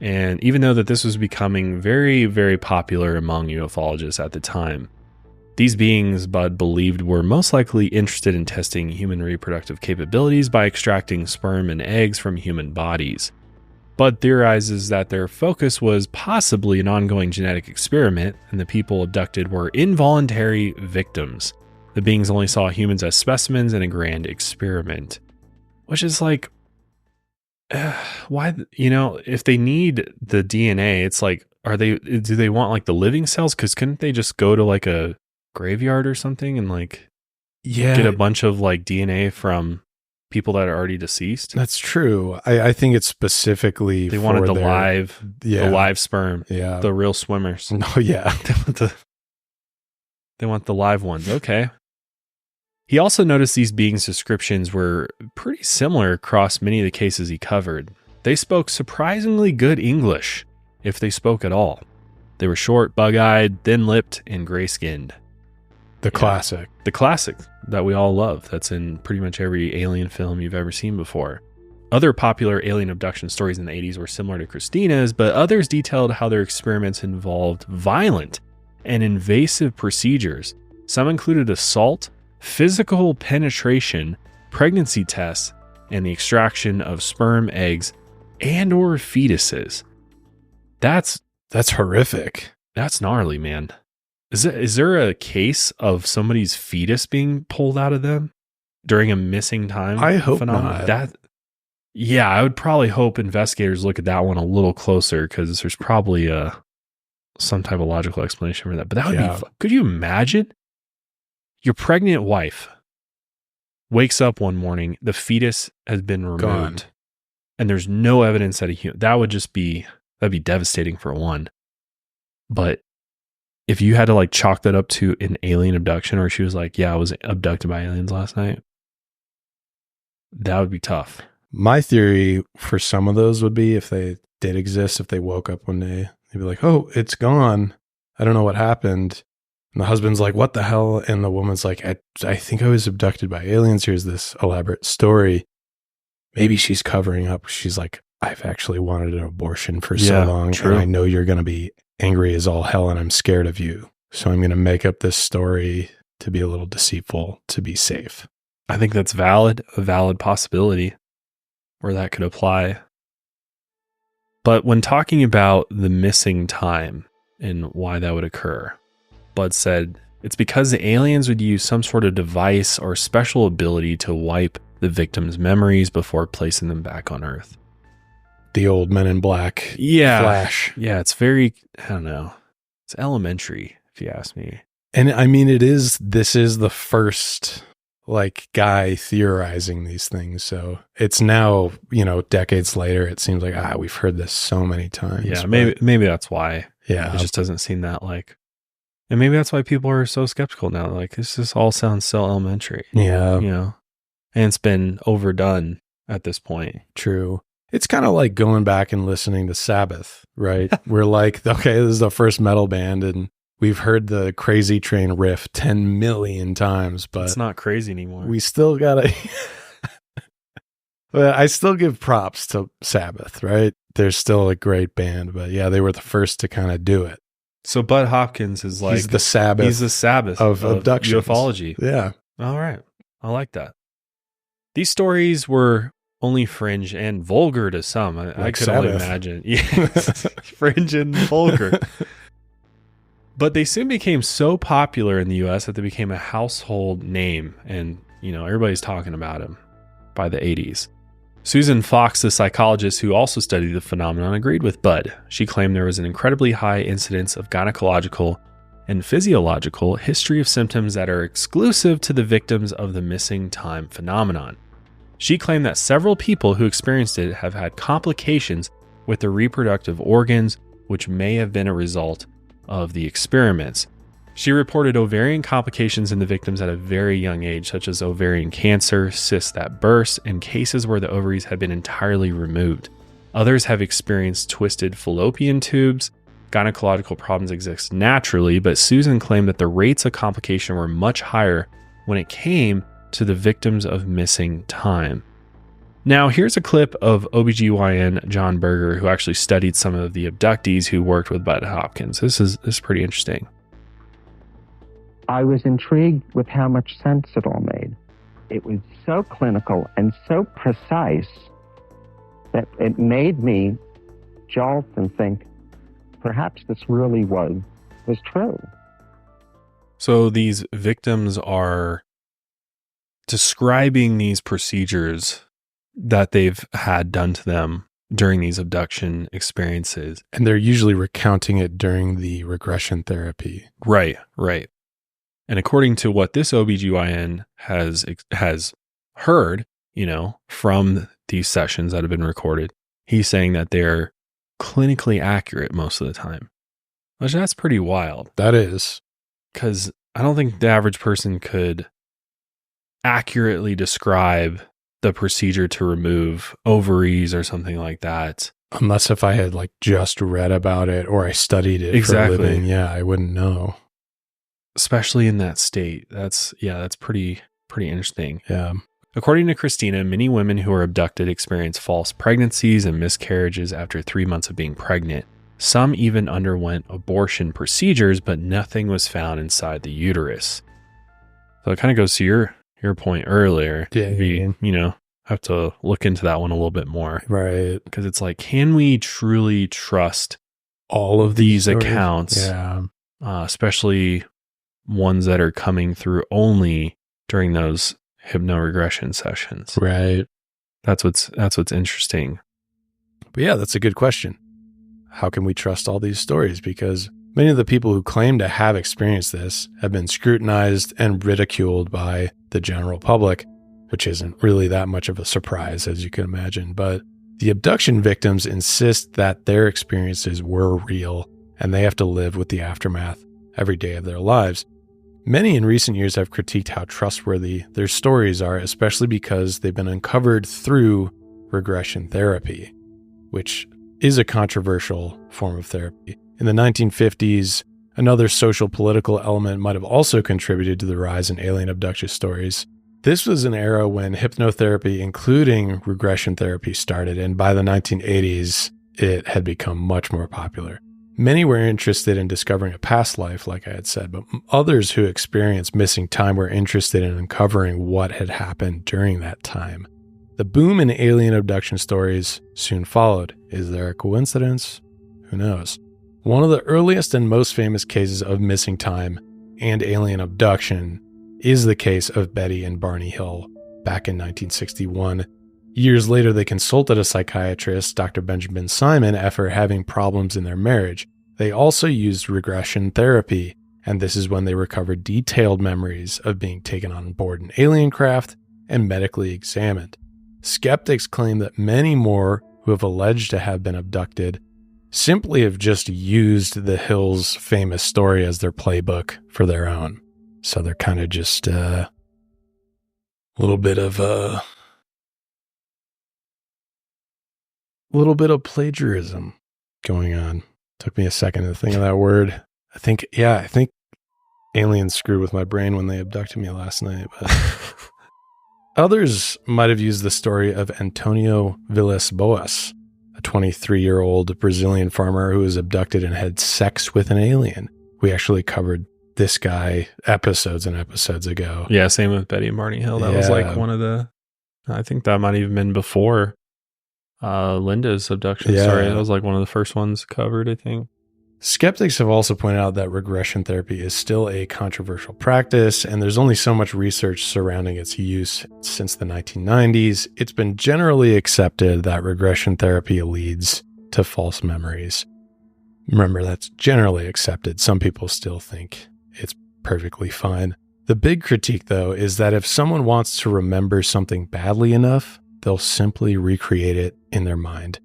And even though that this was becoming very, very popular among ufologists at the time, these beings Budd believed were most likely interested in testing human reproductive capabilities by extracting sperm and eggs from human bodies. Budd theorizes that their focus was possibly an ongoing genetic experiment, and the people abducted were involuntary victims. The beings only saw humans as specimens in a grand experiment. Which is like, why, if they need the DNA, it's like, do they want like the living cells? Because couldn't they just go to like a graveyard or something and like get a bunch of like DNA from people that are already deceased. That's true. I think it's specifically they wanted the live sperm, yeah, the real swimmers. No, yeah, they want the live ones. Okay. He also noticed these beings' descriptions were pretty similar across many of the cases he covered. They spoke surprisingly good English, if they spoke at all. They were short, bug-eyed, thin-lipped, and gray-skinned. The classic that we all love. That's in pretty much every alien film you've ever seen before. Other popular alien abduction stories in the 80s were similar to Kristina's, but others detailed how their experiments involved violent and invasive procedures. Some included assault, physical penetration, pregnancy tests, and the extraction of sperm, eggs, and or fetuses. That's horrific. That's gnarly, man. Is there a case of somebody's fetus being pulled out of them during a missing time? I hope not. Yeah, I would probably hope investigators look at that one a little closer, because there's probably some type of logical explanation for that. But that would be. Could you imagine? Your pregnant wife wakes up one morning, the fetus has been removed, gone, and there's no evidence that that'd be devastating for one. But if you had to like chalk that up to an alien abduction, or she was like, yeah, I was abducted by aliens last night, that would be tough. My theory for some of those would be, if they did exist, if they woke up one day, they'd be like, oh, it's gone. I don't know what happened. And the husband's like, what the hell? And the woman's like, I think I was abducted by aliens. Here's this elaborate story. Maybe she's covering up. She's like, I've actually wanted an abortion for so long. True. And I know you're going to be angry as all hell, and I'm scared of you. So I'm going to make up this story to be a little deceitful, to be safe. I think that's a valid possibility where that could apply. But when talking about the missing time and why that would occur, Budd said, it's because the aliens would use some sort of device or special ability to wipe the victim's memories before placing them back on Earth. The old Men in Black flash. Yeah, it's very, I don't know. It's elementary, if you ask me. And I mean, this is the first like guy theorizing these things. So it's now, decades later, it seems like, we've heard this so many times. Yeah, maybe that's why. Yeah. It just doesn't seem that like, and maybe that's why people are so skeptical now. Like, this just all sounds so elementary. Yeah. And it's been overdone at this point. True. It's kind of like going back and listening to Sabbath, right? We're like, okay, this is the first metal band, and we've heard the Crazy Train riff 10 million times, but it's not crazy anymore. We still gotta, but I still give props to Sabbath, right? They're still a great band, but yeah, they were the first to kind of do it. So Budd Hopkins is like, he's the Sabbath of abduction, ufology. Yeah. All right. I like that. These stories were only fringe and vulgar to some. I could only imagine. Yeah. Fringe and vulgar. But they soon became so popular in the US that they became a household name, and everybody's talking about him by the 80s. Susan Fox, the psychologist who also studied the phenomenon, agreed with Budd. She claimed there was an incredibly high incidence of gynecological and physiological history of symptoms that are exclusive to the victims of the missing time phenomenon. She claimed that several people who experienced it have had complications with their reproductive organs, which may have been a result of the experiments. She reported ovarian complications in the victims at a very young age, such as ovarian cancer, cysts that burst, and cases where the ovaries had been entirely removed. Others have experienced twisted fallopian tubes. Gynecological problems exist naturally, but Susan claimed that the rates of complication were much higher when it came to the victims of missing time. Now, here's a clip of OBGYN John Berger, who actually studied some of the abductees who worked with Budd Hopkins. This is pretty interesting. I was intrigued with how much sense it all made. It was so clinical and so precise that it made me jolt and think, perhaps this really was true. So these victims are describing these procedures that they've had done to them during these abduction experiences. And they're usually recounting it during the regression therapy. Right. And according to what this OBGYN has heard, from these sessions that have been recorded, he's saying that they're clinically accurate most of the time, which that's pretty wild. That is. Because I don't think the average person could accurately describe the procedure to remove ovaries or something like that. Unless if I had like just read about it or I studied it for a living. Yeah, I wouldn't know. Especially in that state. That's pretty interesting. Yeah. According to Kristina, many women who are abducted experience false pregnancies and miscarriages after 3 months of being pregnant. Some even underwent abortion procedures, but nothing was found inside the uterus. So it kind of goes to your point earlier. Yeah. We, have to look into that one a little bit more. Right. Because it's like, can we truly trust all of these stories? accounts? Yeah. Especially ones that are coming through only during those hypno-regression sessions. Right. That's what's interesting. But yeah, that's a good question. How can we trust all these stories? Because many of the people who claim to have experienced this have been scrutinized and ridiculed by the general public, which isn't really that much of a surprise, as you can imagine. But the abduction victims insist that their experiences were real and they have to live with the aftermath every day of their lives. Many in recent years have critiqued how trustworthy their stories are, especially because they've been uncovered through regression therapy, which is a controversial form of therapy. In the 1950s, another social political element might have also contributed to the rise in alien abduction stories. This was an era when hypnotherapy, including regression therapy, started, and by the 1980s, it had become much more popular. Many were interested in discovering a past life, like I had said, but others who experienced missing time were interested in uncovering what had happened during that time. The boom in alien abduction stories soon followed. Is there a coincidence? Who knows? One of the earliest and most famous cases of missing time and alien abduction is the case of Betty and Barney Hill back in 1961. Years later, they consulted a psychiatrist, Dr. Benjamin Simon, after having problems in their marriage. They also used regression therapy, and this is when they recovered detailed memories of being taken on board an alien craft and medically examined. Skeptics claim that many more who have alleged to have been abducted simply have just used the Hills' famous story as their playbook for their own. So they're kind of just a little bit of plagiarism going on. Took me a second to think of that word. I think aliens screwed with my brain when they abducted me last night. But others might have used the story of Antonio Villas-Boas, a 23-year-old Brazilian farmer who was abducted and had sex with an alien. We actually covered this guy episodes and episodes ago. Yeah, same with Betty and Barney Hill. That was like one of the, I think that might have even been before Linda's abduction story. That was like one of the first ones covered, I think. Skeptics have also pointed out that regression therapy is still a controversial practice, and there's only so much research surrounding its use since the 1990s. It's been generally accepted that regression therapy leads to false memories. Remember, that's generally accepted. Some people still think it's perfectly fine. The big critique, though, is that if someone wants to remember something badly enough, they'll simply recreate it in their mind,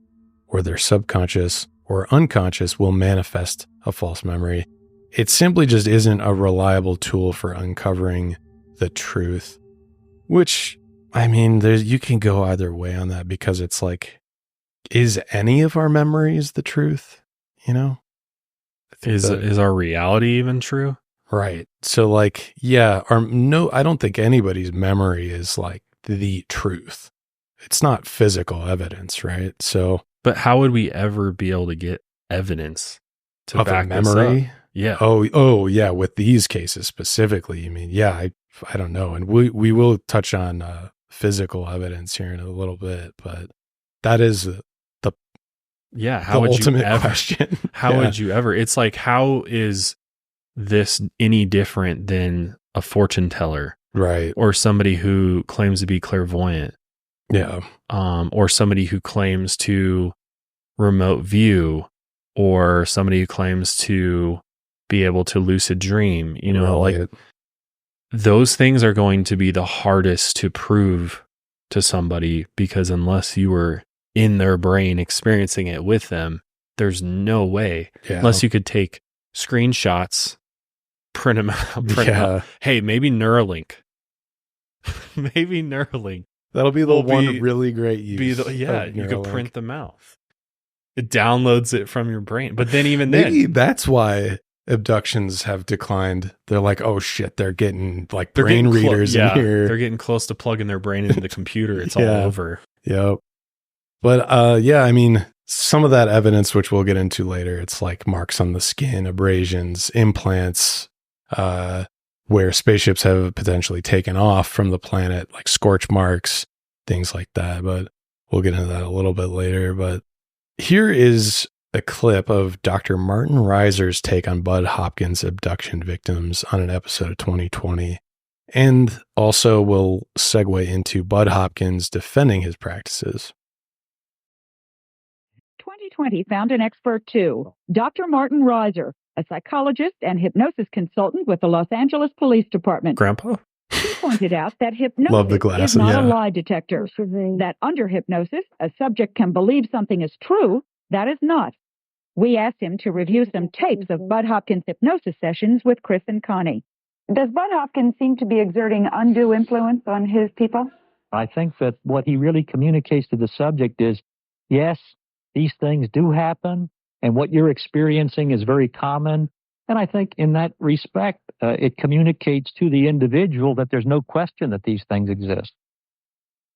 or their subconscious or unconscious will manifest a false memory. It simply just isn't a reliable tool for uncovering the truth, which, I mean, you can go either way on that, because it's like, is any of our memories the truth? You know? Is our reality even true? Right. So like, yeah, I don't think anybody's memory is like the truth. It's not physical evidence, right? So, but how would we ever be able to get evidence to back memory? This up? Yeah. Oh, yeah. With these cases specifically, you mean? Yeah, I don't know, and we will touch on physical evidence here in a little bit, but that is how would ultimate you ever? Question. How would you ever? It's like, how is this any different than a fortune teller, right? Or somebody who claims to be clairvoyant? Yeah. Or somebody who claims to remote view, or somebody who claims to be able to lucid dream, right. like those things are going to be the hardest to prove to somebody, because unless you were in their brain experiencing it with them, there's no way, unless you could take screenshots, print them out. Hey, maybe Neuralink. Maybe Neuralink. That'll be the one really great use. You could print them out. It downloads it from your brain. But then maybe that's why abductions have declined. They're like, oh shit, they're getting like brain readers in here. They're getting close to plugging their brain into the computer. It's all over. Yep. But I mean, some of that evidence, which we'll get into later, it's like marks on the skin, abrasions, implants, where spaceships have potentially taken off from the planet, like scorch marks, things like that. But we'll get into that a little bit later. But here is a clip of Dr. Martin Reiser's take on Budd Hopkins abduction victims on an episode of 2020. And also we'll segue into Budd Hopkins defending his practices. 2020 found an expert too, Dr. Martin Reiser, a psychologist and hypnosis consultant with the Los Angeles Police Department. Grandpa? He pointed out that hypnosis is not a lie detector, that under hypnosis, a subject can believe something is true that is not. We asked him to review some tapes of Budd Hopkins' hypnosis sessions with Chris and Connie. Does Budd Hopkins seem to be exerting undue influence on his people? I think that what he really communicates to the subject is, yes, these things do happen, and what you're experiencing is very common. And I think in that respect, it communicates to the individual that there's no question that these things exist.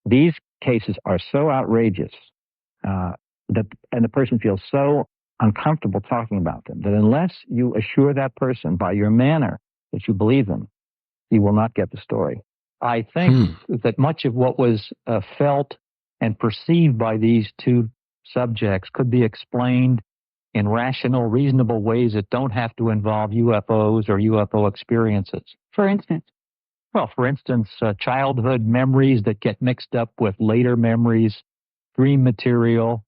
These cases are so outrageous and the person feels so uncomfortable talking about them that unless you assure that person by your manner that you believe them, you will not get the story. I think that much of what was felt and perceived by these two subjects could be explained in rational, reasonable ways that don't have to involve UFOs or UFO experiences. For instance? Well, for instance, childhood memories that get mixed up with later memories, dream material.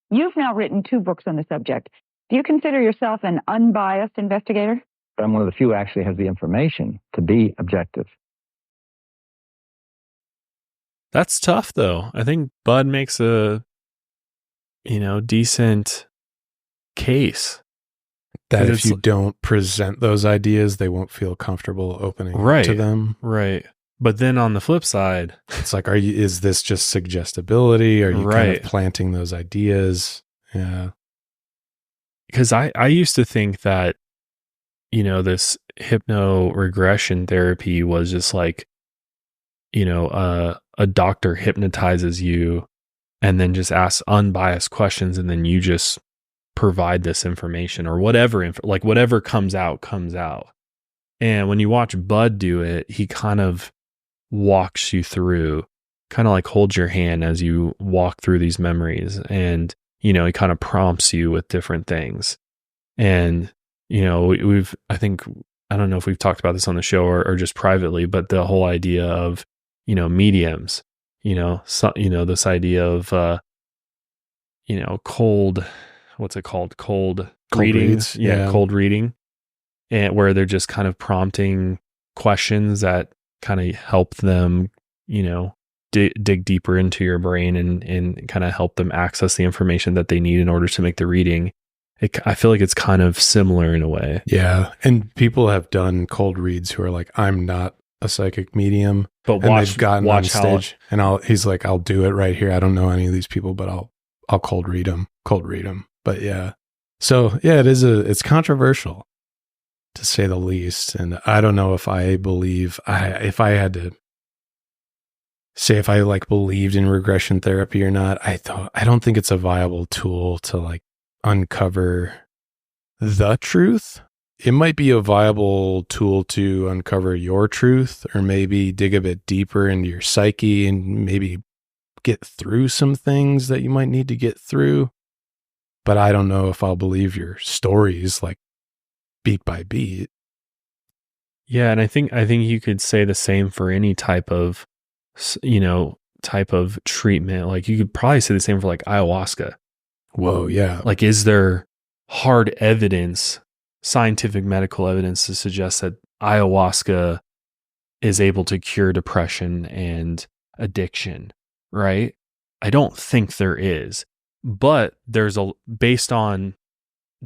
You've now written 2 books on the subject. Do you consider yourself an unbiased investigator? I'm one of the few who actually has the information to be objective. That's tough, though. I think Budd makes a, decent case. That if you don't present those ideas, they won't feel comfortable opening to them. Right. But then on the flip side, it's like, is this just suggestibility? Are you kind of planting those ideas? Yeah. Because I used to think that, this hypno regression therapy was just like, a doctor hypnotizes you and then just asks unbiased questions, and then you just provide this information or whatever, whatever comes out. And when you watch Budd do it, he kind of walks you through, kind of like holds your hand as you walk through these memories. And, he kind of prompts you with different things. And, I don't know if we've talked about this on the show or just privately, but the whole idea of, mediums, this idea of, cold, what's it called? Cold readings. Yeah. Cold reading. And where they're just kind of prompting questions that kind of help them, dig deeper into your brain and kind of help them access the information that they need in order to make the reading. I feel like it's kind of similar in a way. Yeah. And people have done cold reads who are like, I'm not a psychic medium, but they've gotten on stage and he's like, I'll do it right here. I don't know any of these people, but I'll cold read them. But yeah. So yeah, it's controversial to say the least. And I don't know if I believe if I had to say if I believed in regression therapy or not, I don't think it's a viable tool to uncover the truth. It might be a viable tool to uncover your truth, or maybe dig a bit deeper into your psyche and maybe get through some things that you might need to get through. But I don't know if I'll believe your stories beat by beat. Yeah, and I think you could say the same for any type of treatment. You could probably say the same for ayahuasca. Whoa, yeah. Is there hard evidence, scientific medical evidence to suggest that ayahuasca is able to cure depression and addiction, right? I don't think there is, but there's based on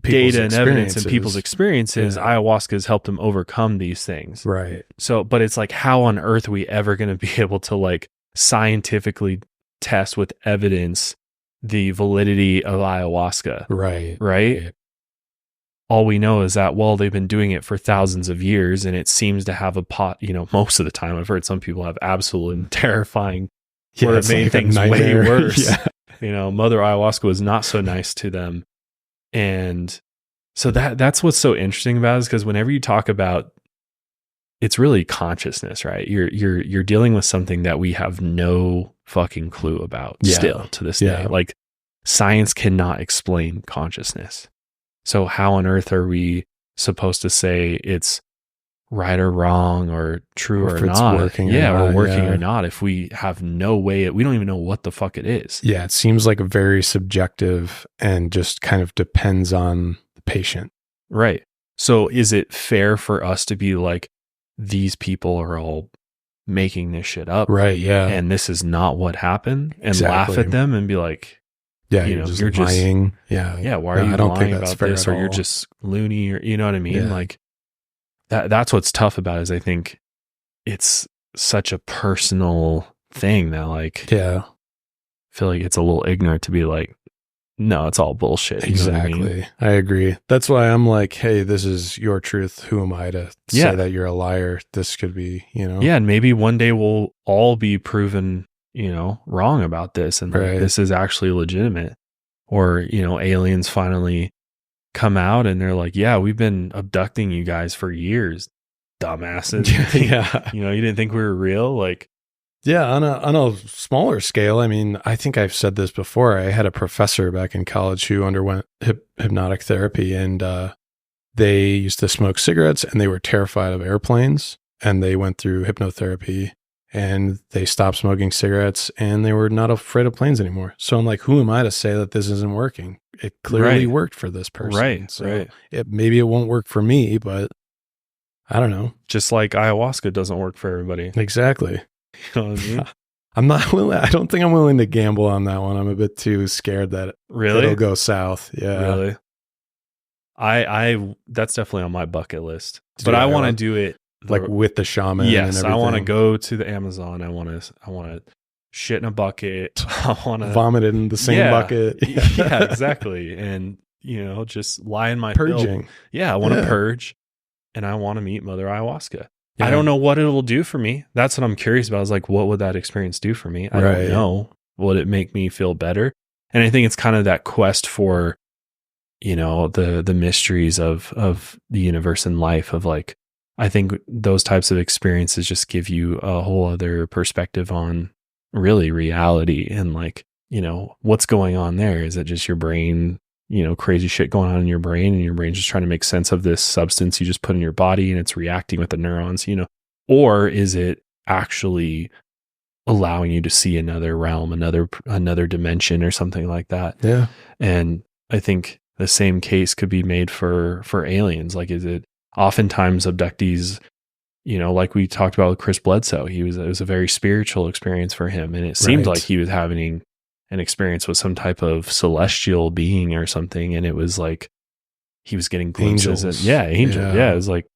data and evidence and people's experiences, ayahuasca has helped them overcome these things. Right. So, but it's like, how on earth are we ever going to be able to like scientifically test with evidence the validity of ayahuasca? Right. Right. All we know is that, well, they've been doing it for thousands of years, and it seems to have most of the time I've heard some people have absolutely terrifying, where it made things way worse. Mother ayahuasca was not so nice to them. And so that's what's so interesting about it, is because whenever you talk about, it's really consciousness, right? You're dealing with something that we have no fucking clue about still to this day. Like, science cannot explain consciousness. So how on earth are we supposed to say it's right or wrong or true or not? Working or not, if we have no way, we don't even know what the fuck it is. Yeah, it seems like a very subjective and just kind of depends on the patient. Right. So is it fair for us to be like, these people are all making this shit up? Right, yeah. And this is not what happened, and laugh at them and be like, yeah, you're just lying. Yeah, why are you lying about this? Or you're just loony, or you know what I mean? Yeah. Like that's what's tough about it, is I think it's such a personal thing that like, I feel like it's a little ignorant to be like, no, it's all bullshit. Exactly. You know what I mean? I agree. That's why I'm like, hey, this is your truth. Who am I to say that you're a liar? This could be, Yeah, and maybe one day we'll all be proven, wrong about this, and like, this is actually legitimate. Or, aliens finally come out and they're like, yeah, we've been abducting you guys for years, dumbasses. You didn't think we were real? Like, yeah, on a smaller scale. I mean, I think I've said this before. I had a professor back in college who underwent hypnotic therapy, and they used to smoke cigarettes, and they were terrified of airplanes, and they went through hypnotherapy, and they stopped smoking cigarettes, and they were not afraid of planes anymore. So I'm like, who am I to say that this isn't working? It clearly worked for this person. Right. So maybe it won't work for me, but I don't know. Just like ayahuasca doesn't work for everybody. Exactly. You know what I mean? I'm not willing. I don't think I'm willing to gamble on that one. I'm a bit too scared that it'll go south. Yeah. Really? I that's definitely on my bucket list. But I want to do it like with the shaman. Yes, and everything. I want to go to the Amazon. I want to shit in a bucket. I want to vomit in the same bucket. Yeah, exactly. And just lie in my purging. Yeah, I want to purge, and I want to meet Mother Ayahuasca. Yeah. I don't know what it'll do for me. That's what I'm curious about. Is like, what would that experience do for me? I don't know. Would it make me feel better? And I think it's kind of that quest for, the mysteries of the universe and life, of like, I think those types of experiences just give you a whole other perspective on really reality and like, what's going on there. Is it just your brain, crazy shit going on in your brain, and your brain's just trying to make sense of this substance you just put in your body and it's reacting with the neurons, or is it actually allowing you to see another realm, another dimension or something like that? Yeah. And I think the same case could be made for aliens. Like, is it oftentimes abductees, like we talked about with Chris Bledsoe, it was a very spiritual experience for him. And it seemed like he was having an experience with some type of celestial being or something. And it was like, he was getting glimpses. Angels. Angels. Yeah. It was like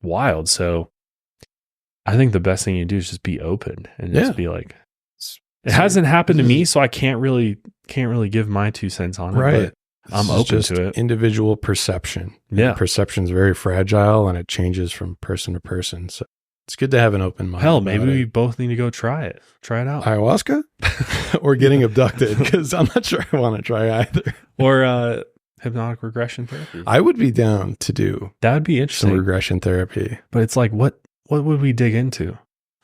wild. So I think the best thing you do is just be open and just be like, it hasn't happened to me, so I can't really give my 2 cents on it. Right. I'm open to it. Individual perception. Yeah. Perception is very fragile, and it changes from person to person. So it's good to have an open mind. Hell, maybe we both need to go try it. Try it out. Ayahuasca or getting abducted, because I'm not sure I want to try either. Or hypnotic regression therapy. I would be down to do that. Would be interesting. Some regression therapy. But it's like, what would we dig into?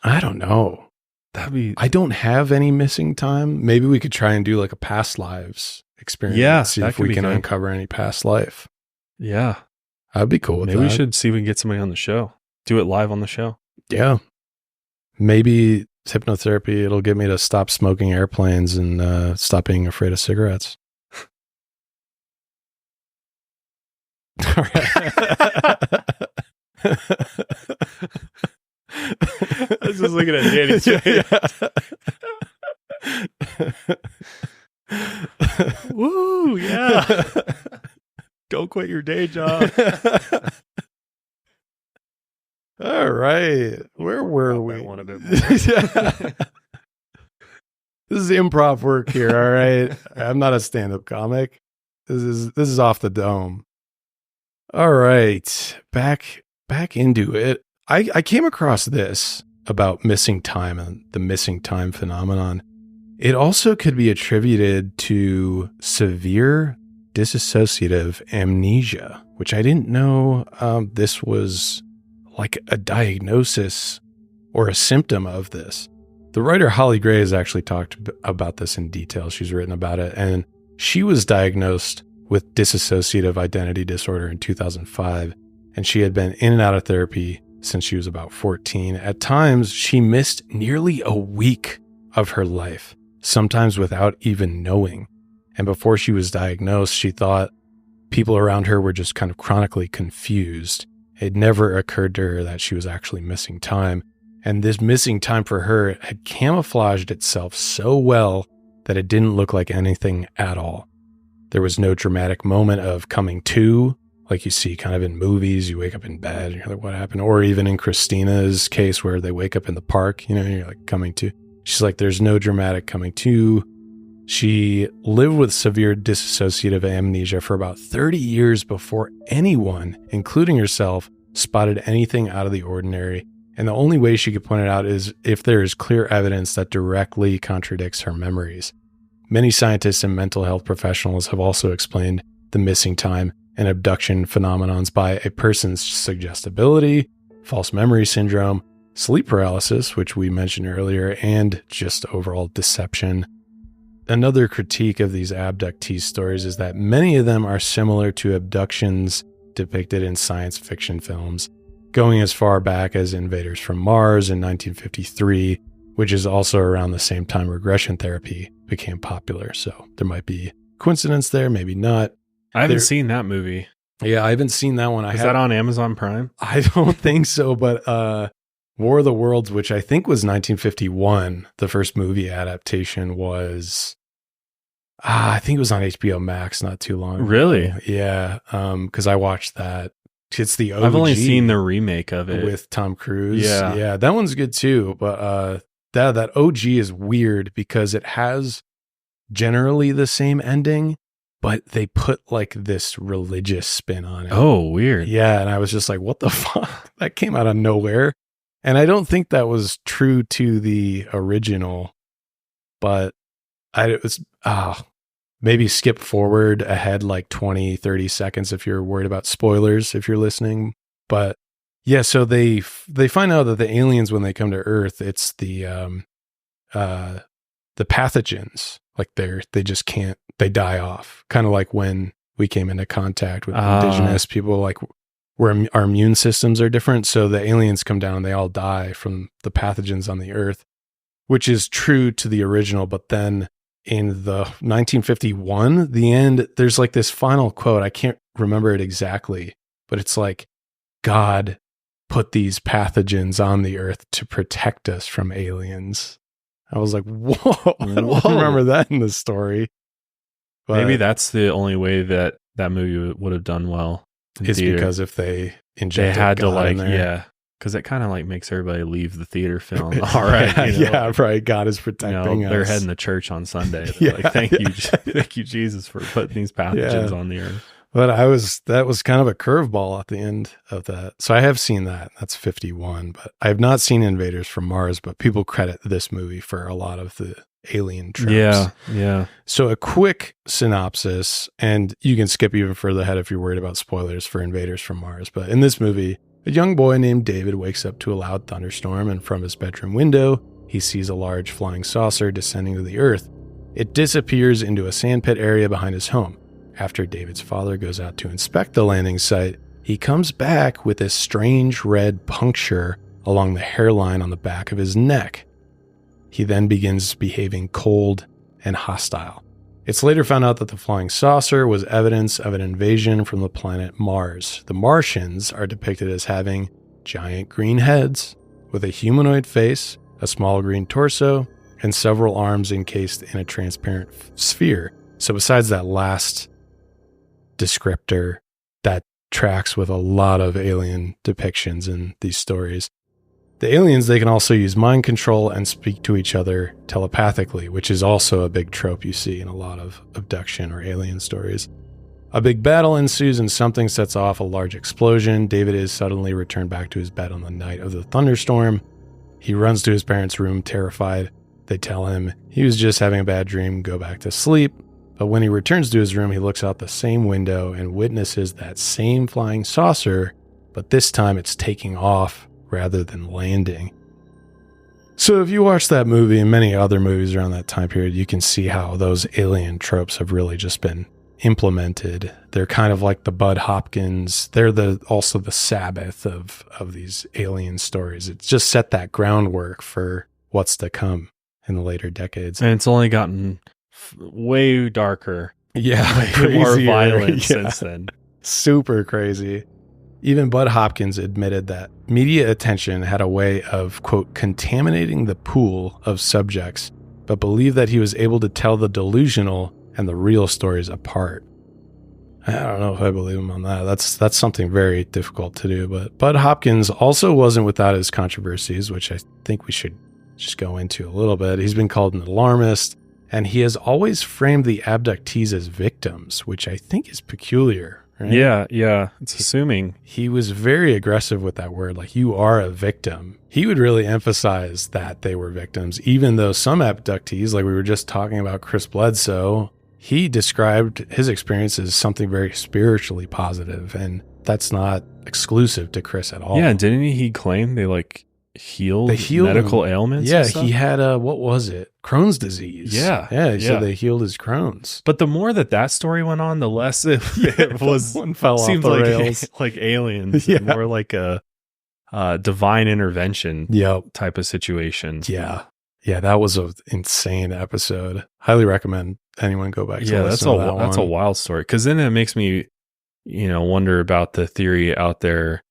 I don't know. I don't have any missing time. Maybe we could try and do like a past lives experience. Yeah, see if we can uncover any past life. Yeah, I'd be cool with Maybe that. We should see if we can get somebody on the show. Do it live on the show. Yeah. Maybe hypnotherapy, it'll get me to stop smoking airplanes and stop being afraid of cigarettes. I was just looking at Danny's face. Woo, yeah. Don't quit your day job. All right. Where were we? One a bit more. This is improv work here, all right? I'm not a stand-up comic. This is off the dome. All right. Back into it. I came across this about missing time and the missing time phenomenon. It also could be attributed to severe dissociative amnesia, which I didn't know this was like a diagnosis or a symptom of this. The writer Holly Gray has actually talked about this in detail. She's written about it, and she was diagnosed with dissociative identity disorder in 2005, and she had been in and out of therapy since she was about 14. At times, she missed nearly a week of her life, sometimes without even knowing. And before she was diagnosed, she thought people around her were just kind of chronically confused. It never occurred to her that she was actually missing time. And this missing time for her had camouflaged itself so well that it didn't look like anything at all. There was no dramatic moment of coming to, like you see kind of in movies. You wake up in bed and you're like, what happened? Or even in Kristina's case where they wake up in the park, and you're like coming to. She's like, there's no dramatic coming to. She lived with severe dissociative amnesia for about 30 years before anyone, including herself, spotted anything out of the ordinary. And the only way she could point it out is if there is clear evidence that directly contradicts her memories. Many scientists and mental health professionals have also explained the missing time and abduction phenomenons by a person's suggestibility, false memory syndrome, sleep paralysis, which we mentioned earlier, and just overall deception. Another critique of these abductee stories is that many of them are similar to abductions depicted in science fiction films, going as far back as Invaders from Mars in 1953, which is also around the same time regression therapy became popular. So there might be coincidence there, maybe not. I haven't seen that movie. Yeah, I haven't seen that one. Is that on Amazon Prime? I don't think so, but War of the Worlds, which I think was 1951, the first movie adaptation was, I think it was on HBO Max not too long ago. Really? Yeah, because I watched that. It's the OG. I've only seen the remake of it. With Tom Cruise. Yeah, that one's good too, but that OG is weird because it has generally the same ending, but they put like this religious spin on it. Oh, weird. Yeah, and I was just like, what the fuck? That came out of nowhere. And I don't think that was true to the original, but maybe skip forward ahead like 20, 30 seconds if you're worried about spoilers, if you're listening. But yeah, so they find out that the aliens, when they come to Earth, it's the pathogens. Like they just can't, they die off. Kind of like when we came into contact with indigenous people, like where our immune systems are different. So the aliens come down and they all die from the pathogens on the Earth, which is true to the original. But then in the 1951, the end, there's like this final quote. I can't remember it exactly, but it's like, God put these pathogens on the Earth to protect us from aliens. I was like, whoa, I don't remember that in the story. But maybe that's the only way that movie would have done well. It's because if they injected, they had God to like, in there. yeah, because it kind of like makes everybody leave the theater film. All right, yeah, right. God is protecting us. They're heading to church on Sunday. Yeah, like, thank you, Jesus, for putting these pathogens on the Earth. But that was kind of a curveball at the end of that. So I have seen that. That's 51, but I have not seen Invaders from Mars, but people credit this movie for a lot of the alien tropes. Yeah. So a quick synopsis, and you can skip even further ahead if you're worried about spoilers for Invaders from Mars. But in this movie, a young boy named David wakes up to a loud thunderstorm, and from his bedroom window, he sees a large flying saucer descending to the Earth. It disappears into a sandpit area behind his home. After David's father goes out to inspect the landing site, he comes back with a strange red puncture along the hairline on the back of his neck. He then begins behaving cold and hostile. It's later found out that the flying saucer was evidence of an invasion from the planet Mars. The Martians are depicted as having giant green heads with a humanoid face, a small green torso, and several arms encased in a transparent sphere. So besides that last descriptor, that tracks with a lot of alien depictions in these stories. The aliens, they can also use mind control and speak to each other telepathically, which is also a big trope you see in a lot of abduction or alien stories. A big battle ensues and something sets off a large explosion. David is suddenly returned back to his bed on the night of the thunderstorm. He runs to his parents' room, terrified. They tell him he was just having a bad dream, go back to sleep. But when he returns to his room, he looks out the same window and witnesses that same flying saucer, but this time it's taking off rather than landing. So if you watch that movie and many other movies around that time period, you can see how those alien tropes have really just been implemented. They're kind of like the Budd Hopkins. They're also the Sabbath of these alien stories. It's just set that groundwork for what's to come in the later decades. And it's only gotten way darker. Yeah. Way more violent since then. Super crazy. Even Budd Hopkins admitted that media attention had a way of, quote, contaminating the pool of subjects, but believed that he was able to tell the delusional and the real stories apart. I don't know if I believe him on that. That's something very difficult to do. But Budd Hopkins also wasn't without his controversies, which I think we should just go into a little bit. He's been called an alarmist, and he has always framed the abductees as victims, which I think is peculiar. Right? Yeah. It's assuming. He was very aggressive with that word, like, you are a victim. He would really emphasize that they were victims, even though some abductees, like we were just talking about Chris Bledsoe, he described his experience as something very spiritually positive, and that's not exclusive to Chris at all. Yeah, didn't he claim they healed medical ailments? Yeah, he had what was it? Crohn's disease. Yeah. He said they healed his Crohn's. But the more that story went on, the less it was one fell seemed off the like rails. like aliens, more like a divine intervention type of situation. Yeah, that was an insane episode. Highly recommend anyone go back to listen to that one. That's a wild story, because then it makes me, wonder about the theory out there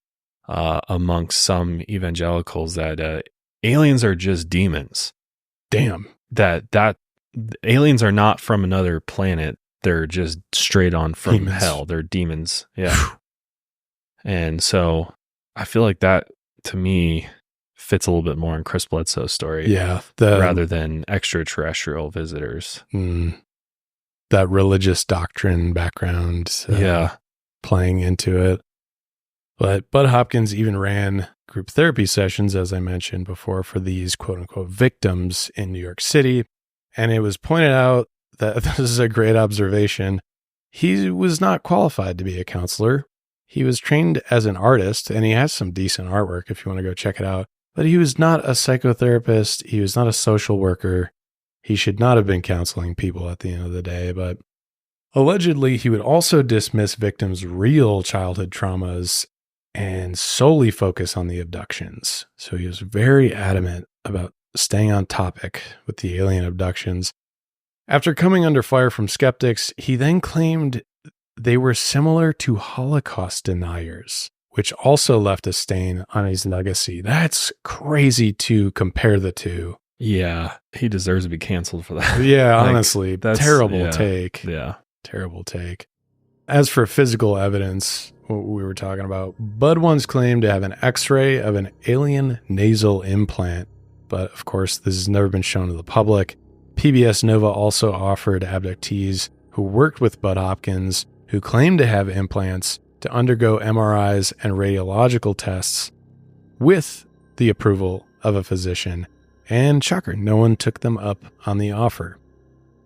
amongst some evangelicals that aliens are just demons. Damn. That aliens are not from another planet. They're just straight on from demons. Hell. They're demons. Yeah. And so I feel like that, to me, fits a little bit more in Chris Bledsoe's story. Yeah. Rather than extraterrestrial visitors. That religious doctrine background. Playing into it. But Budd Hopkins even ran group therapy sessions, as I mentioned before, for these quote unquote victims in New York City. And it was pointed out that this is a great observation. He was not qualified to be a counselor. He was trained as an artist, and he has some decent artwork if you want to go check it out. But he was not a psychotherapist. He was not a social worker. He should not have been counseling people at the end of the day. But allegedly, he would also dismiss victims' real childhood traumas and solely focus on the abductions. So he was very adamant about staying on topic with the alien abductions. After coming under fire from skeptics, he then claimed they were similar to Holocaust deniers, which also left a stain on his legacy. That's crazy to compare the two. Yeah, he deserves to be canceled for that. Yeah, honestly, that's terrible take. Yeah. Terrible take. As for physical evidence, what we were talking about, Budd once claimed to have an x-ray of an alien nasal implant, but of course this has never been shown to the public. PBS Nova also offered abductees who worked with Budd Hopkins, who claimed to have implants, to undergo MRIs and radiological tests with the approval of a physician. And shocker, no one took them up on the offer.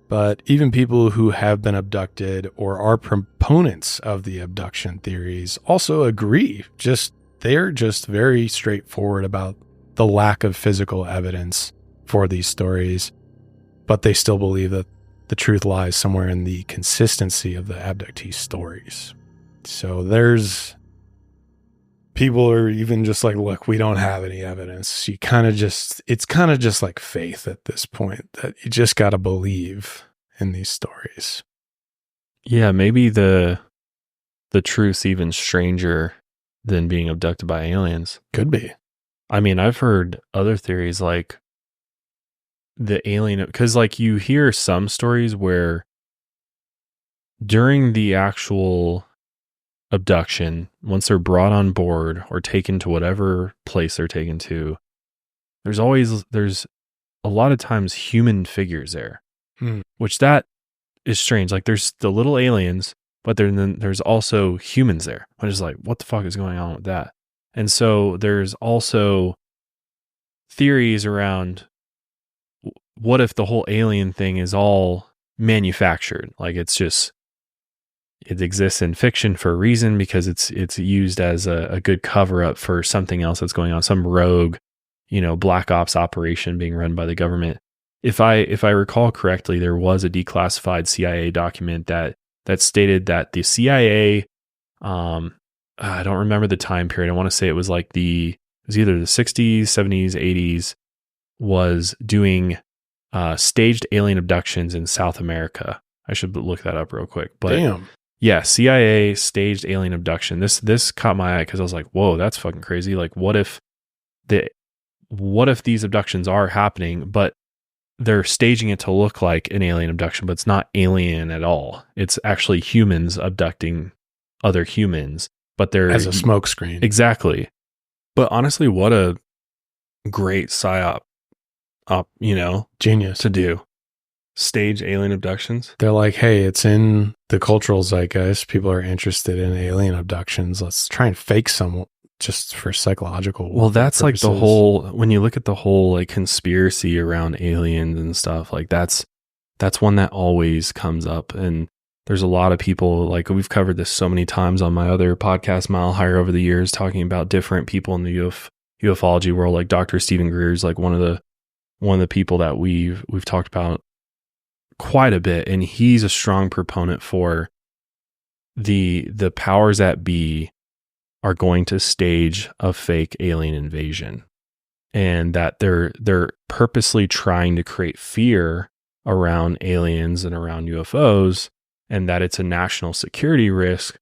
But even people who have been abducted or are proponents of the abduction theories also agree. They're just very straightforward about the lack of physical evidence for these stories. But they still believe that the truth lies somewhere in the consistency of the abductee stories. So there's people are even just like, look, we don't have any evidence. It's kind of just like faith at this point, that you just got to believe in these stories. Yeah, maybe the truth's even stranger than being abducted by aliens. Could be. I mean, I've heard other theories like the alien, because like you hear some stories where during the actual abduction, once they're brought on board or taken to whatever place they're taken to, there's a lot of times human figures there, which that is strange. Like there's the little aliens, but then there's also humans there. I'm just like, what the fuck is going on with that? And so there's also theories around what if the whole alien thing is all manufactured? Like it exists in fiction for a reason because it's used as a good cover up for something else that's going on, some rogue, black ops operation being run by the government. If I recall correctly, there was a declassified CIA document that stated that the CIA, I don't remember the time period. I want to say it was like it was either the 60s, 70s, 80s, was doing staged alien abductions in South America. I should look that up real quick. But damn. Yeah, CIA staged alien abduction. This caught my eye because I was like, whoa, that's fucking crazy. Like what if these abductions are happening, but they're staging it to look like an alien abduction, but it's not alien at all. It's actually humans abducting other humans, but they're as a smokescreen. Exactly. But honestly, what a great psyop, genius to do. Stage alien abductions. They're like, hey, it's in the cultural zeitgeist. People are interested in alien abductions. Let's try and fake some just for psychological. Well, that's purposes. Like the whole, when you look at the whole like conspiracy around aliens and stuff, like that's one that always comes up. And there's a lot of people, like we've covered this so many times on my other podcast, Mile Higher, over the years, talking about different people in the ufology world. Like Dr. Stephen Greer's like one of the people that we've talked about quite a bit, and he's a strong proponent for the powers that be are going to stage a fake alien invasion, and that they're purposely trying to create fear around aliens and around UFOs, and that it's a national security risk,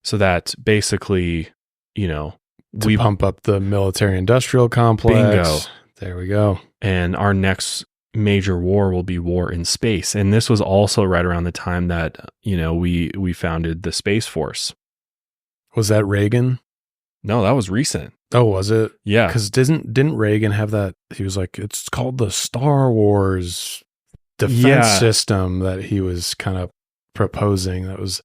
so that basically, we pump up the military industrial complex. Bingo. There we go. And our next major war will be war in space. And this was also right around the time that, we founded the Space Force. Was that Reagan? No, that was recent. Oh, was it? Yeah. Because didn't Reagan have that? He was like, it's called the Star Wars defense system that he was kind of proposing. That was,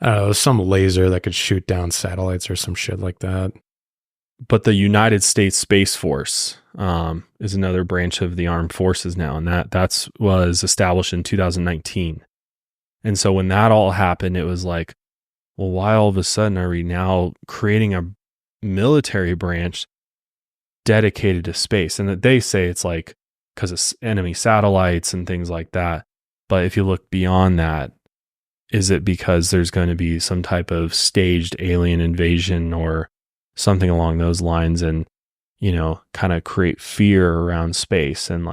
I don't know, it was some laser that could shoot down satellites or some shit like that. But the United States Space Force is another branch of the armed forces now, and that was established in 2019. And so when that all happened, it was like, well, why all of a sudden are we now creating a military branch dedicated to space? And that they say it's like because of enemy satellites and things like that. But if you look beyond that, is it because there's going to be some type of staged alien invasion or something along those lines, and kind of create fear around space and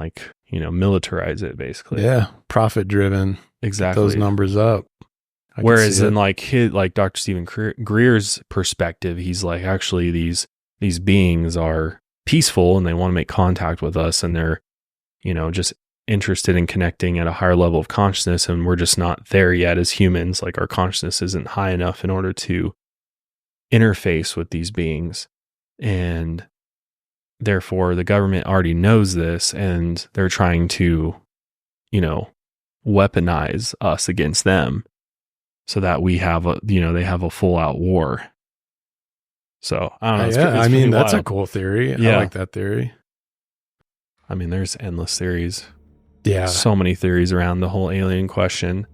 militarize it basically? Yeah, profit driven. Exactly. Get those numbers up. Whereas in like Dr. Stephen Greer's perspective, he's like, actually these beings are peaceful and they want to make contact with us, and they're just interested in connecting at a higher level of consciousness, and we're just not there yet as humans. Like our consciousness isn't high enough in order to interface with these beings, and therefore the government already knows this, and they're trying to weaponize us against them so that we have they have a full out war. So I don't know. I mean, that's a cool theory. Yeah. I like that theory. I mean, there's endless theories. Yeah. So many theories around the whole alien question.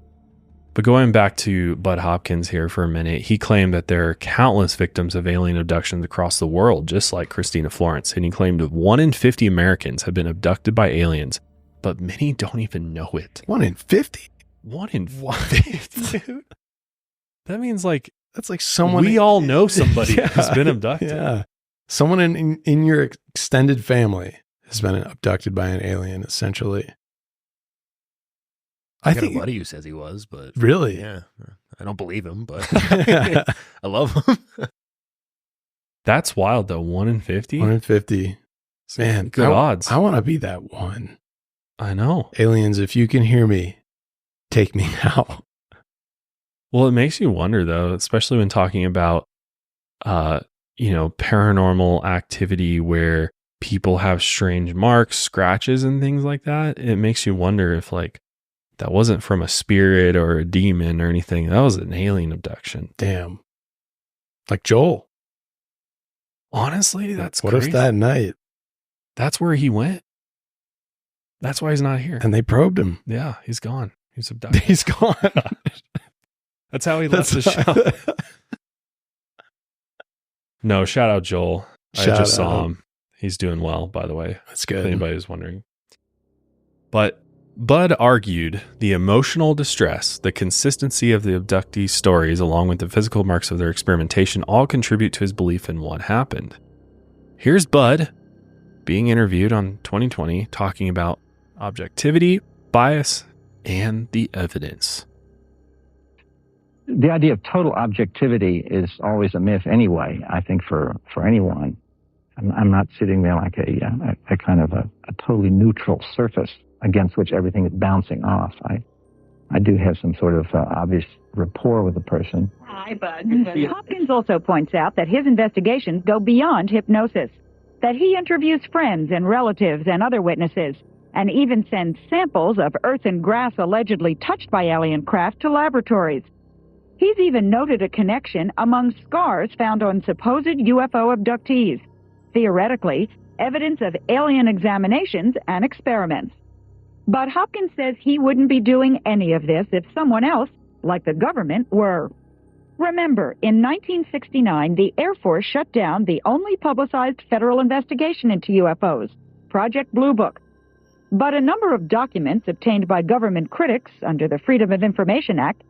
But going back to Budd Hopkins here for a minute, he claimed that there are countless victims of alien abductions across the world, just like Kristina Florence. And he claimed that 1 in 50 Americans have been abducted by aliens, but many don't even know it. 1 in 50? 1 in 50, dude. That means that's like someone we all know somebody who's been abducted. Yeah. Someone in your extended family has been abducted by an alien, essentially. I think a buddy who says he was, but really, yeah, I don't believe him, but I love him. That's wild though. 1 in 50? 1 in 50. Man, good odds. I want to be that one. I know. Aliens, if you can hear me, take me now. Well, it makes you wonder though, especially when talking about, paranormal activity where people have strange marks, scratches, and things like that. It makes you wonder if like that wasn't from a spirit or a demon or anything. That was an alien abduction. Damn. Like Joel. Honestly, that's what crazy. If that night? That's where he went. That's why he's not here. And they probed him. Yeah, he's gone. He's abducted. He's gone. That's how he left the show. No, shout out Joel. I just saw him. He's doing well, by the way. That's good. If anybody was wondering. But Budd argued the emotional distress, the consistency of the abductee stories, along with the physical marks of their experimentation, all contribute to his belief in what happened. Here's Budd being interviewed on 2020, talking about objectivity, bias, and the evidence. The idea of total objectivity is always a myth anyway, I think, for anyone. I'm not sitting there like a kind of a totally neutral surface against which everything is bouncing off. I do have some sort of obvious rapport with the person. Hi, Budd. Hopkins also points out that his investigations go beyond hypnosis, that he interviews friends and relatives and other witnesses, and even sends samples of earth and grass allegedly touched by alien craft to laboratories. He's even noted a connection among scars found on supposed UFO abductees. Theoretically, evidence of alien examinations and experiments. But Hopkins says he wouldn't be doing any of this if someone else, like the government, were. Remember, in 1969, the Air Force shut down the only publicized federal investigation into UFOs, Project Blue Book. But a number of documents obtained by government critics under the Freedom of Information Act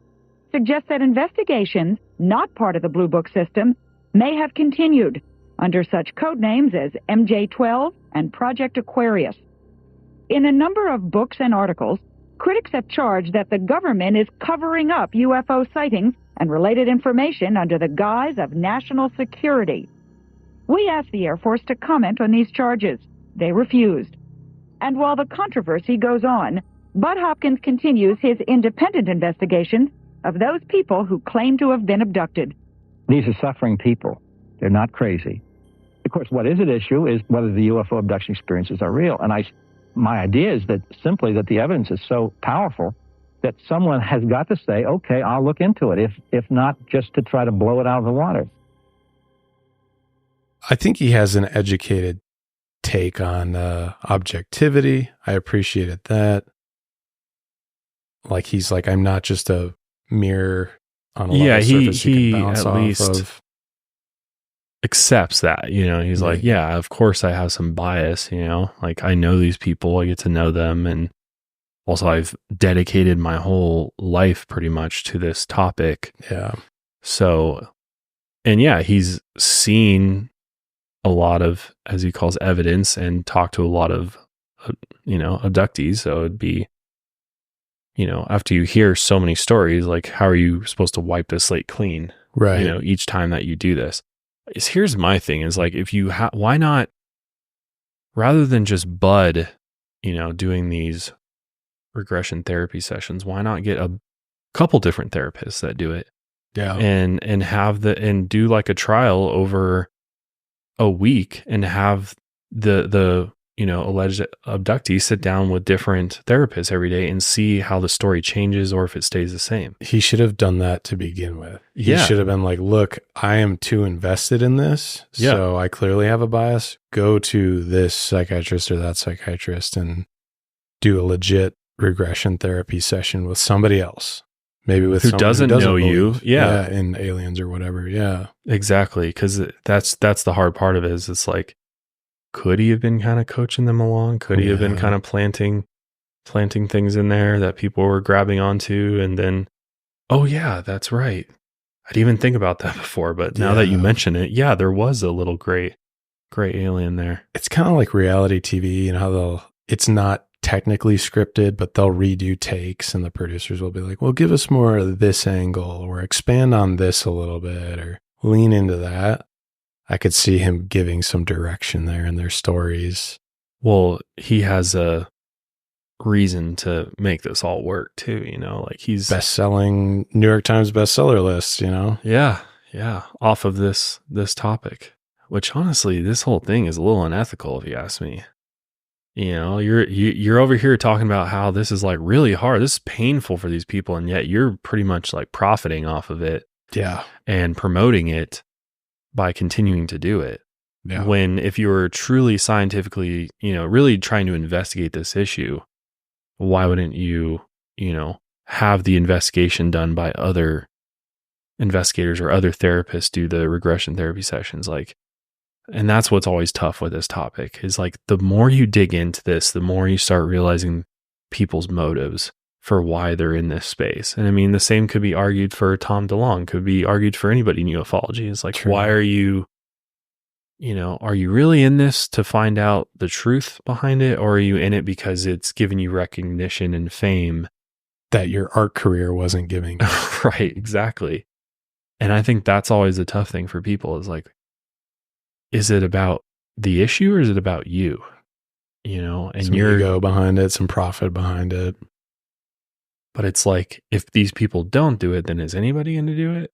suggest that investigations, not part of the Blue Book system, may have continued under such code names as MJ-12 and Project Aquarius. In a number of books and articles, critics have charged that the government is covering up UFO sightings and related information under the guise of national security. We asked the Air Force to comment on these charges. They refused. And while the controversy goes on, Budd Hopkins continues his independent investigations of those people who claim to have been abducted. These are suffering people. They're not crazy. Of course, what is at issue is whether the UFO abduction experiences are real. And my idea is that simply that the evidence is so powerful that someone has got to say, okay, I'll look into it, if not just to try to blow it out of the water. I think he has an educated take on objectivity. I appreciated that. Like he's like, I'm not just a mirror on a level surface he can bounce at off least of. Accepts that, he's like, yeah, of course I have some bias, like I know these people, I get to know them, and also I've dedicated my whole life pretty much to this topic. Yeah. So, and yeah, he's seen a lot of, as he calls, evidence and talked to a lot of, abductees. So it'd be, after you hear so many stories, like how are you supposed to wipe the slate clean? Right. Each time that you do this. Here's my thing is like, if you why not, rather than just Budd, doing these regression therapy sessions, why not get a couple different therapists that do it? Yeah. And have and do like a trial over a week and have the alleged abductee sit down with different therapists every day and see how the story changes or if it stays the same. He should have done that to begin with. He Yeah. should have been like, look, I am too invested in this. Yeah. So I clearly have a bias. Go to this psychiatrist or that psychiatrist and do a legit regression therapy session with somebody else. Maybe with who someone doesn't who know you. believe, Yeah. in aliens or whatever. Yeah. Exactly. Because that's the hard part of it is it's like, could he have been kind of coaching them along? Could he have been kind of planting things in there that people were grabbing onto? And then, oh yeah, that's right. I didn't even think about that before, but now that you mention it, yeah, there was a little gray alien there. It's kind of like reality TV and how it's not technically scripted, but they'll redo takes and the producers will be like, well, give us more of this angle or expand on this a little bit or lean into that. I could see him giving some direction there in their stories. Well, he has a reason to make this all work too, like he's best-selling New York Times bestseller list, Yeah. Off of this topic, which honestly, this whole thing is a little unethical if you ask me. You're over here talking about how this is like really hard. This is painful for these people. And yet you're pretty much like profiting off of it. Yeah. And promoting it by continuing to do it. Yeah. When if you were truly scientifically, really trying to investigate this issue, why wouldn't you, have the investigation done by other investigators or other therapists do the regression therapy sessions? And that's what's always tough with this topic is like, the more you dig into this, the more you start realizing people's motives for why they're in this space. And I mean, the same could be argued for Tom DeLonge, could be argued for anybody in ufology. It's like, why are you really in this to find out the truth behind it? Or are you in it because it's giving you recognition and fame that your art career wasn't giving? Right, exactly. And I think that's always a tough thing for people is like, is it about the issue or is it about you? And some ego behind it, some profit behind it. But it's like, if these people don't do it, then is anybody going to do it?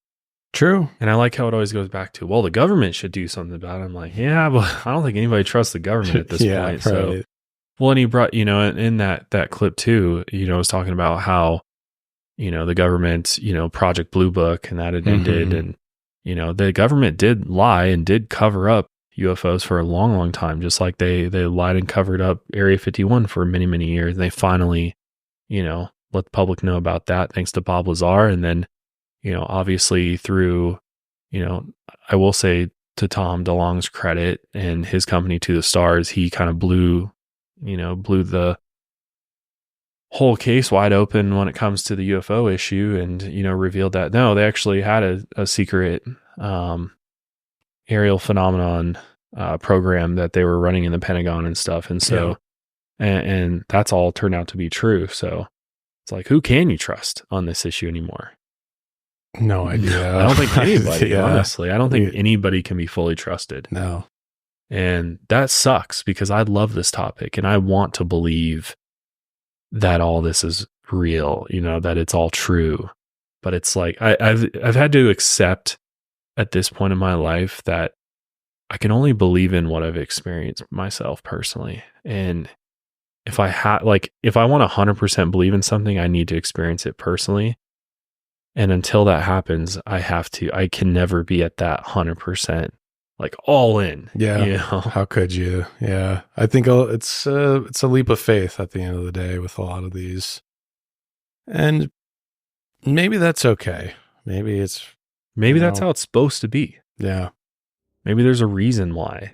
True. And I like how it always goes back to, well, the government should do something about it. I'm like, yeah, but I don't think anybody trusts the government at this point. Right. So, well, and he brought, in that clip too, was talking about how, the government, Project Blue Book, and that had ended. And, the government did lie and did cover up UFOs for a long, long time, just like they lied and covered up Area 51 for many, many years. And they finally, let the public know about that thanks to Bob Lazar. And then, obviously through, I will say to Tom DeLonge's credit and his company To the Stars, he kind of blew the whole case wide open when it comes to the UFO issue and, revealed that, no, they actually had a secret aerial phenomenon program that they were running in the Pentagon and stuff. And so, and that's all turned out to be true. So it's like, who can you trust on this issue anymore? No idea. I don't think anybody, honestly. I don't think anybody can be fully trusted. No. And that sucks because I love this topic and I want to believe that all this is real, that it's all true. But it's like, I've had to accept at this point in my life that I can only believe in what I've experienced myself personally. And if I want to 100% believe in something, I need to experience it personally. And until that happens, I can never be at that 100%, like all in. Yeah. How could you? Yeah. I think it's a leap of faith at the end of the day with a lot of these. And maybe that's okay. Maybe that's how it's supposed to be. Yeah. Maybe there's a reason why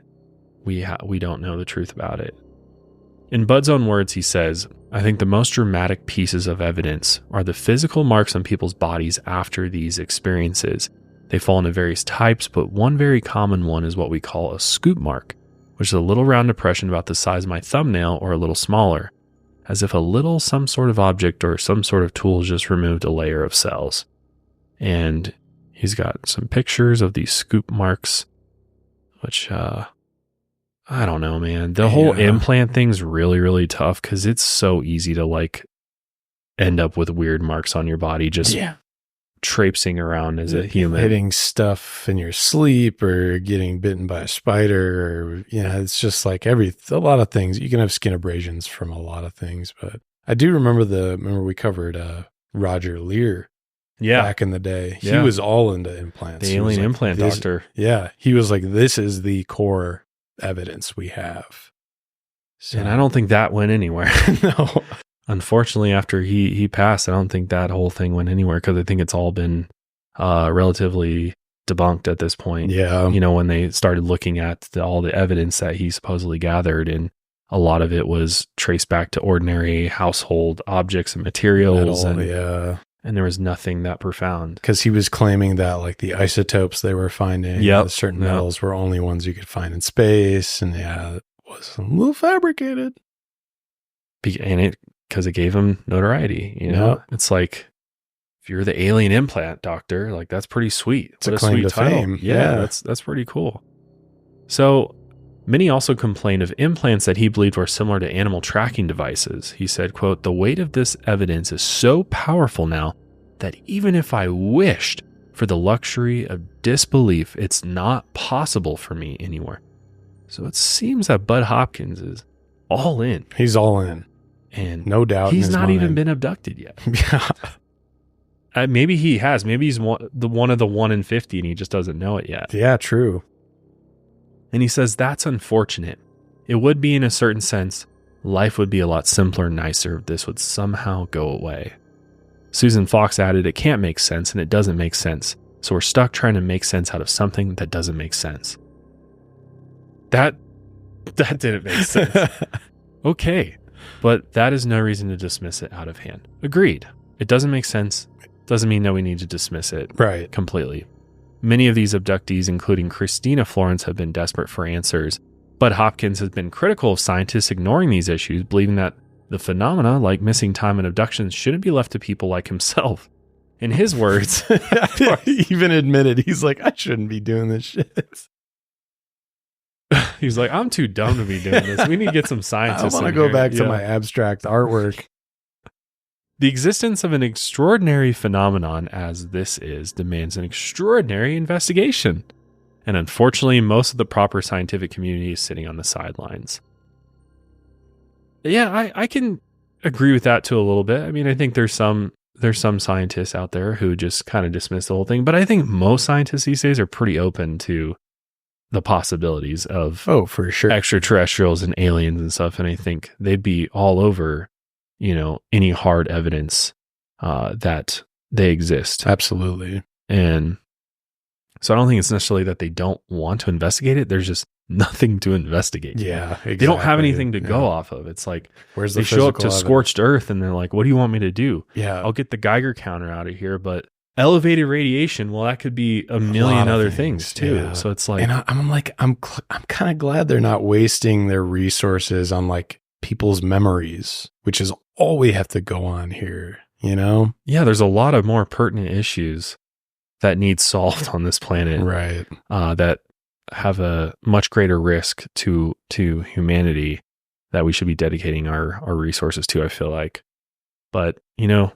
we don't know the truth about it. In Bud's own words, he says, I think the most dramatic pieces of evidence are the physical marks on people's bodies after these experiences. They fall into various types, but one very common one is what we call a scoop mark, which is a little round depression about the size of my thumbnail or a little smaller, as if some sort of object or some sort of tool just removed a layer of cells. And he's got some pictures of these scoop marks, which, I don't know, man. The whole implant thing's really, really tough because it's so easy to end up with weird marks on your body just traipsing around as a human. Hitting stuff in your sleep or getting bitten by a spider or, it's just like a lot of things. You can have skin abrasions from a lot of things, but I do remember we covered Roger Lear back in the day. He was all into implants. The alien implant doctor. Yeah. He was like, this is the core evidence we have. So, and I don't think that went anywhere. No. Unfortunately, after he passed, I don't think that whole thing went anywhere because I think it's all been relatively debunked at this point. Yeah. When they started looking at all the evidence that he supposedly gathered, and a lot of it was traced back to ordinary household objects and materials. And there was nothing that profound. Because he was claiming that the isotopes they were finding, certain metals were only ones you could find in space. And it was a little fabricated. And because it gave him notoriety, It's like, if you're the alien implant doctor, that's pretty sweet. It's a claim to fame. Yeah, that's pretty cool. So many also complained of implants that he believed were similar to animal tracking devices. He said, quote, "The weight of this evidence is so powerful now that even if I wished for the luxury of disbelief, it's not possible for me anymore." So it seems that Budd Hopkins is all in. He's all in. And no doubt he's not even been abducted yet. Yeah. Maybe he has. Maybe he's one of the 1 in 50 and he just doesn't know it yet. Yeah, true. And he says that's unfortunate. It would be, in a certain sense, life would be a lot simpler and nicer if this would somehow go away. Susan Fox added, "It can't make sense and it doesn't make sense. So we're stuck trying to make sense out of something that doesn't make sense." That didn't make sense. Okay. But that is no reason to dismiss it out of hand. Agreed. It doesn't make sense. Doesn't mean that we need to dismiss it completely. Many of these abductees, including Kristina Florence, have been desperate for answers. Budd Hopkins has been critical of scientists ignoring these issues, believing that the phenomena, like missing time and abductions, shouldn't be left to people like himself. In his words, he even admitted, he's like, I shouldn't be doing this shit. He's like, I'm too dumb to be doing this. We need to get some scientists. I want to go back to my abstract artwork. The existence of an extraordinary phenomenon, as this is, demands an extraordinary investigation. And unfortunately, most of the proper scientific community is sitting on the sidelines. Yeah, I can agree with that too a little bit. I mean, I think there's some scientists out there who just kind of dismiss the whole thing, but I think most scientists these days are pretty open to the possibilities of for sure, extraterrestrials and aliens and stuff. And I think they'd be all over, any hard evidence that they exist. Absolutely. And so I don't think it's necessarily that they don't want to investigate it. There's just nothing to investigate. Yeah, exactly. They don't have anything to go off of. It's like, where's they show up to scorched earth and they're like, what do you want me to do? Yeah. I'll get the Geiger counter out of here, but elevated radiation, well, that could be a million other things too. Yeah. So it's like, and I'm kind of glad they're not wasting their resources on like people's memories, which is all we have to go on here, Yeah, there's a lot of more pertinent issues that need solved on this planet, right? That have a much greater risk to humanity that we should be dedicating our resources to, I feel like. But,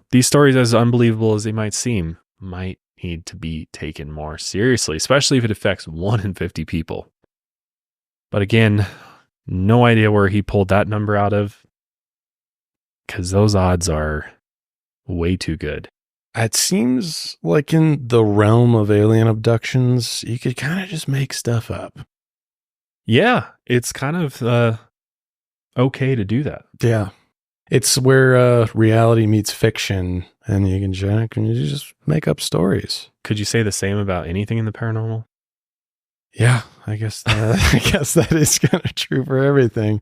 these stories, as unbelievable as they might seem, might need to be taken more seriously, especially if it affects 1 in 50 people. But again, no idea where he pulled that number out of, because those odds are way too good. It seems like in the realm of alien abductions, you could kind of just make stuff up. Yeah, it's kind of okay to do that. Yeah. It's where reality meets fiction, and you can just make up stories. Could you say the same about anything in the paranormal? Yeah, I guess that is kind of true for everything.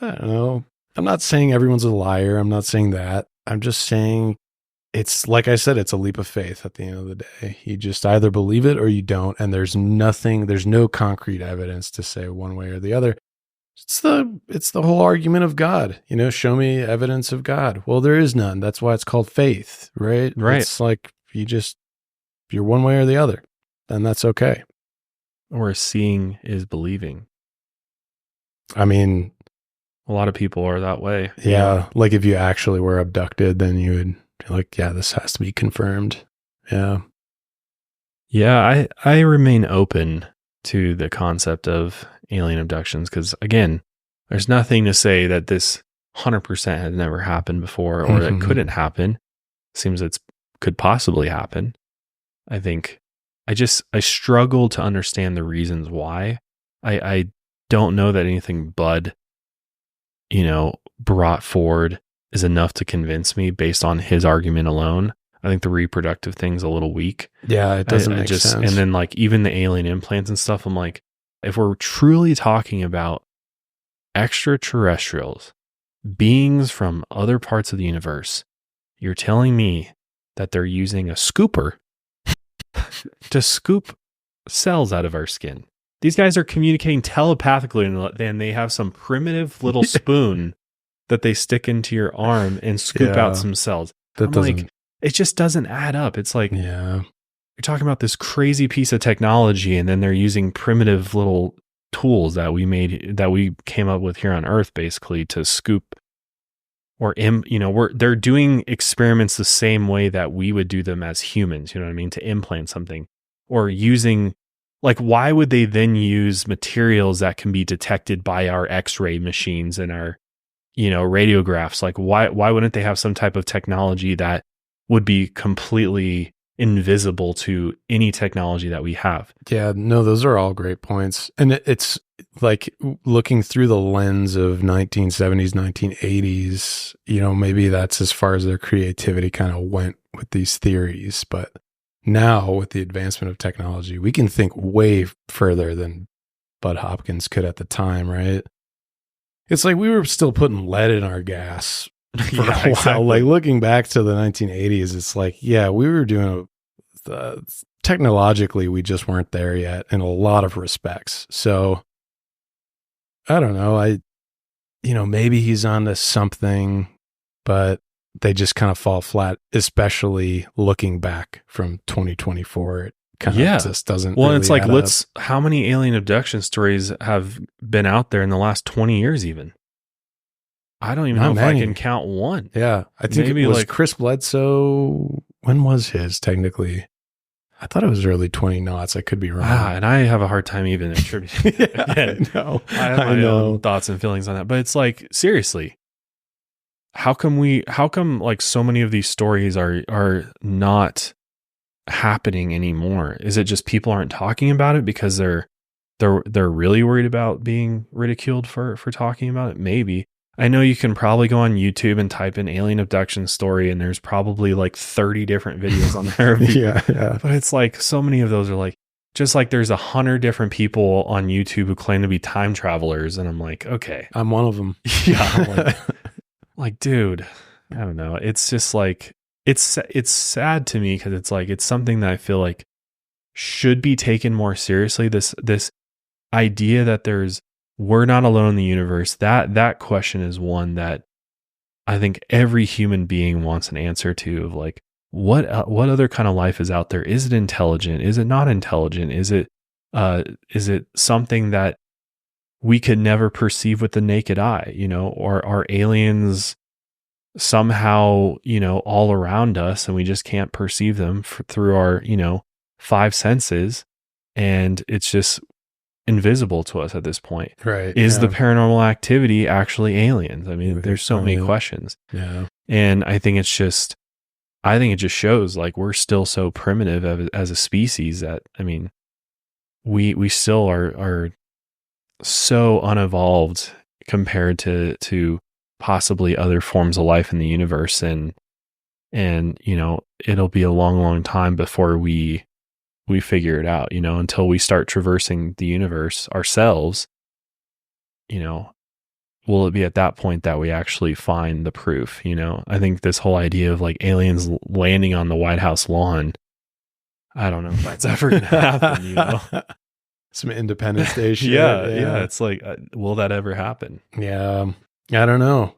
I don't know. I'm not saying everyone's a liar. I'm not saying that. I'm just saying it's, like I said, it's a leap of faith at the end of the day. You just either believe it or you don't, and there's no concrete evidence to say one way or the other. It's the whole argument of God, show me evidence of God. Well, there is none. That's why it's called faith, right? Right. It's like you're one way or the other, and that's okay. Or seeing is believing. I mean, a lot of people are that way. Yeah. Like if you actually were abducted, then you would be like, yeah, this has to be confirmed. Yeah. Yeah. I remain open to the concept of alien abductions, because again, there's nothing to say that this 100% has never happened before, or that couldn't happen. Seems it could possibly happen. I think I struggle to understand the reasons why. I don't know that anything Budd, brought forward is enough to convince me based on his argument alone. I think the reproductive thing's a little weak. Yeah, it doesn't make sense. And then like even the alien implants and stuff, I'm like, if we're truly talking about extraterrestrials, beings from other parts of the universe, you're telling me that they're using a scooper to scoop cells out of our skin. These guys are communicating telepathically, and they have some primitive little spoon that they stick into your arm and scoop out some cells. I'm like, it just doesn't add up. It's like, talking about this crazy piece of technology, and then they're using primitive little tools that we came up with here on Earth, basically to scoop or they're doing experiments the same way that we would do them as humans, you know what I mean, to implant something, or using, like, why would they then use materials that can be detected by our X-ray machines and our, radiographs? Like, why wouldn't they have some type of technology that would be completely invisible to any technology that we have? Yeah, no, those are all great points. And it's like looking through the lens of 1970s, 1980s, maybe that's as far as their creativity kind of went with these theories. But now with the advancement of technology, we can think way further than Budd Hopkins could at the time, right? It's like we were still putting lead in our gas for a while. Exactly. Like looking back to the 1980s, it's like, yeah, we were doing technologically, we just weren't there yet in a lot of respects. So I don't know. Maybe he's onto something, but they just kind of fall flat, especially looking back from 2024. It kind of just doesn't. Well, really it's like, how many alien abduction stories have been out there in the last 20 years even? I don't even know if I can count one. Yeah. I think maybe it was like Chris Bledsoe. When was his technically? I thought it was early 2000s. I could be wrong. And I have a hard time even attributing. I know. I have my own thoughts and feelings on that. But it's like, seriously, how come like so many of these stories are not happening anymore? Is it just people aren't talking about it because they're really worried about being ridiculed for talking about it? Maybe. I know you can probably go on YouTube and type in alien abduction story, and there's probably like 30 different videos on there. Yeah. But it's like so many of those are like, just like there's 100 different people on YouTube who claim to be time travelers, and I'm like, okay, I'm one of them. Yeah. I'm like, dude, I don't know. It's just like, it's sad to me because it's like, it's something that I feel like should be taken more seriously. This idea that we're not alone in the universe. That question is one that I think every human being wants an answer to, of like, what other kind of life is out there? Is it intelligent? Is it not intelligent? Is it something that we could never perceive with the naked eye, or are aliens somehow, all around us and we just can't perceive them through our, 5 senses, and it's just invisible to us at this point. Right. Is the paranormal activity actually aliens? I mean, there's so many questions. Yeah. And I think it just shows like we're still so primitive as a species that, I mean, we still are so unevolved compared to possibly other forms of life in the universe. And it'll be a long time before we figure it out, until we start traversing the universe ourselves. Will it be at that point that we actually find the proof? I think this whole idea of like aliens landing on the White House lawn, I don't know if that's ever going to happen, Some Independence Day shit. Yeah. It's like, will that ever happen? Yeah. I don't know.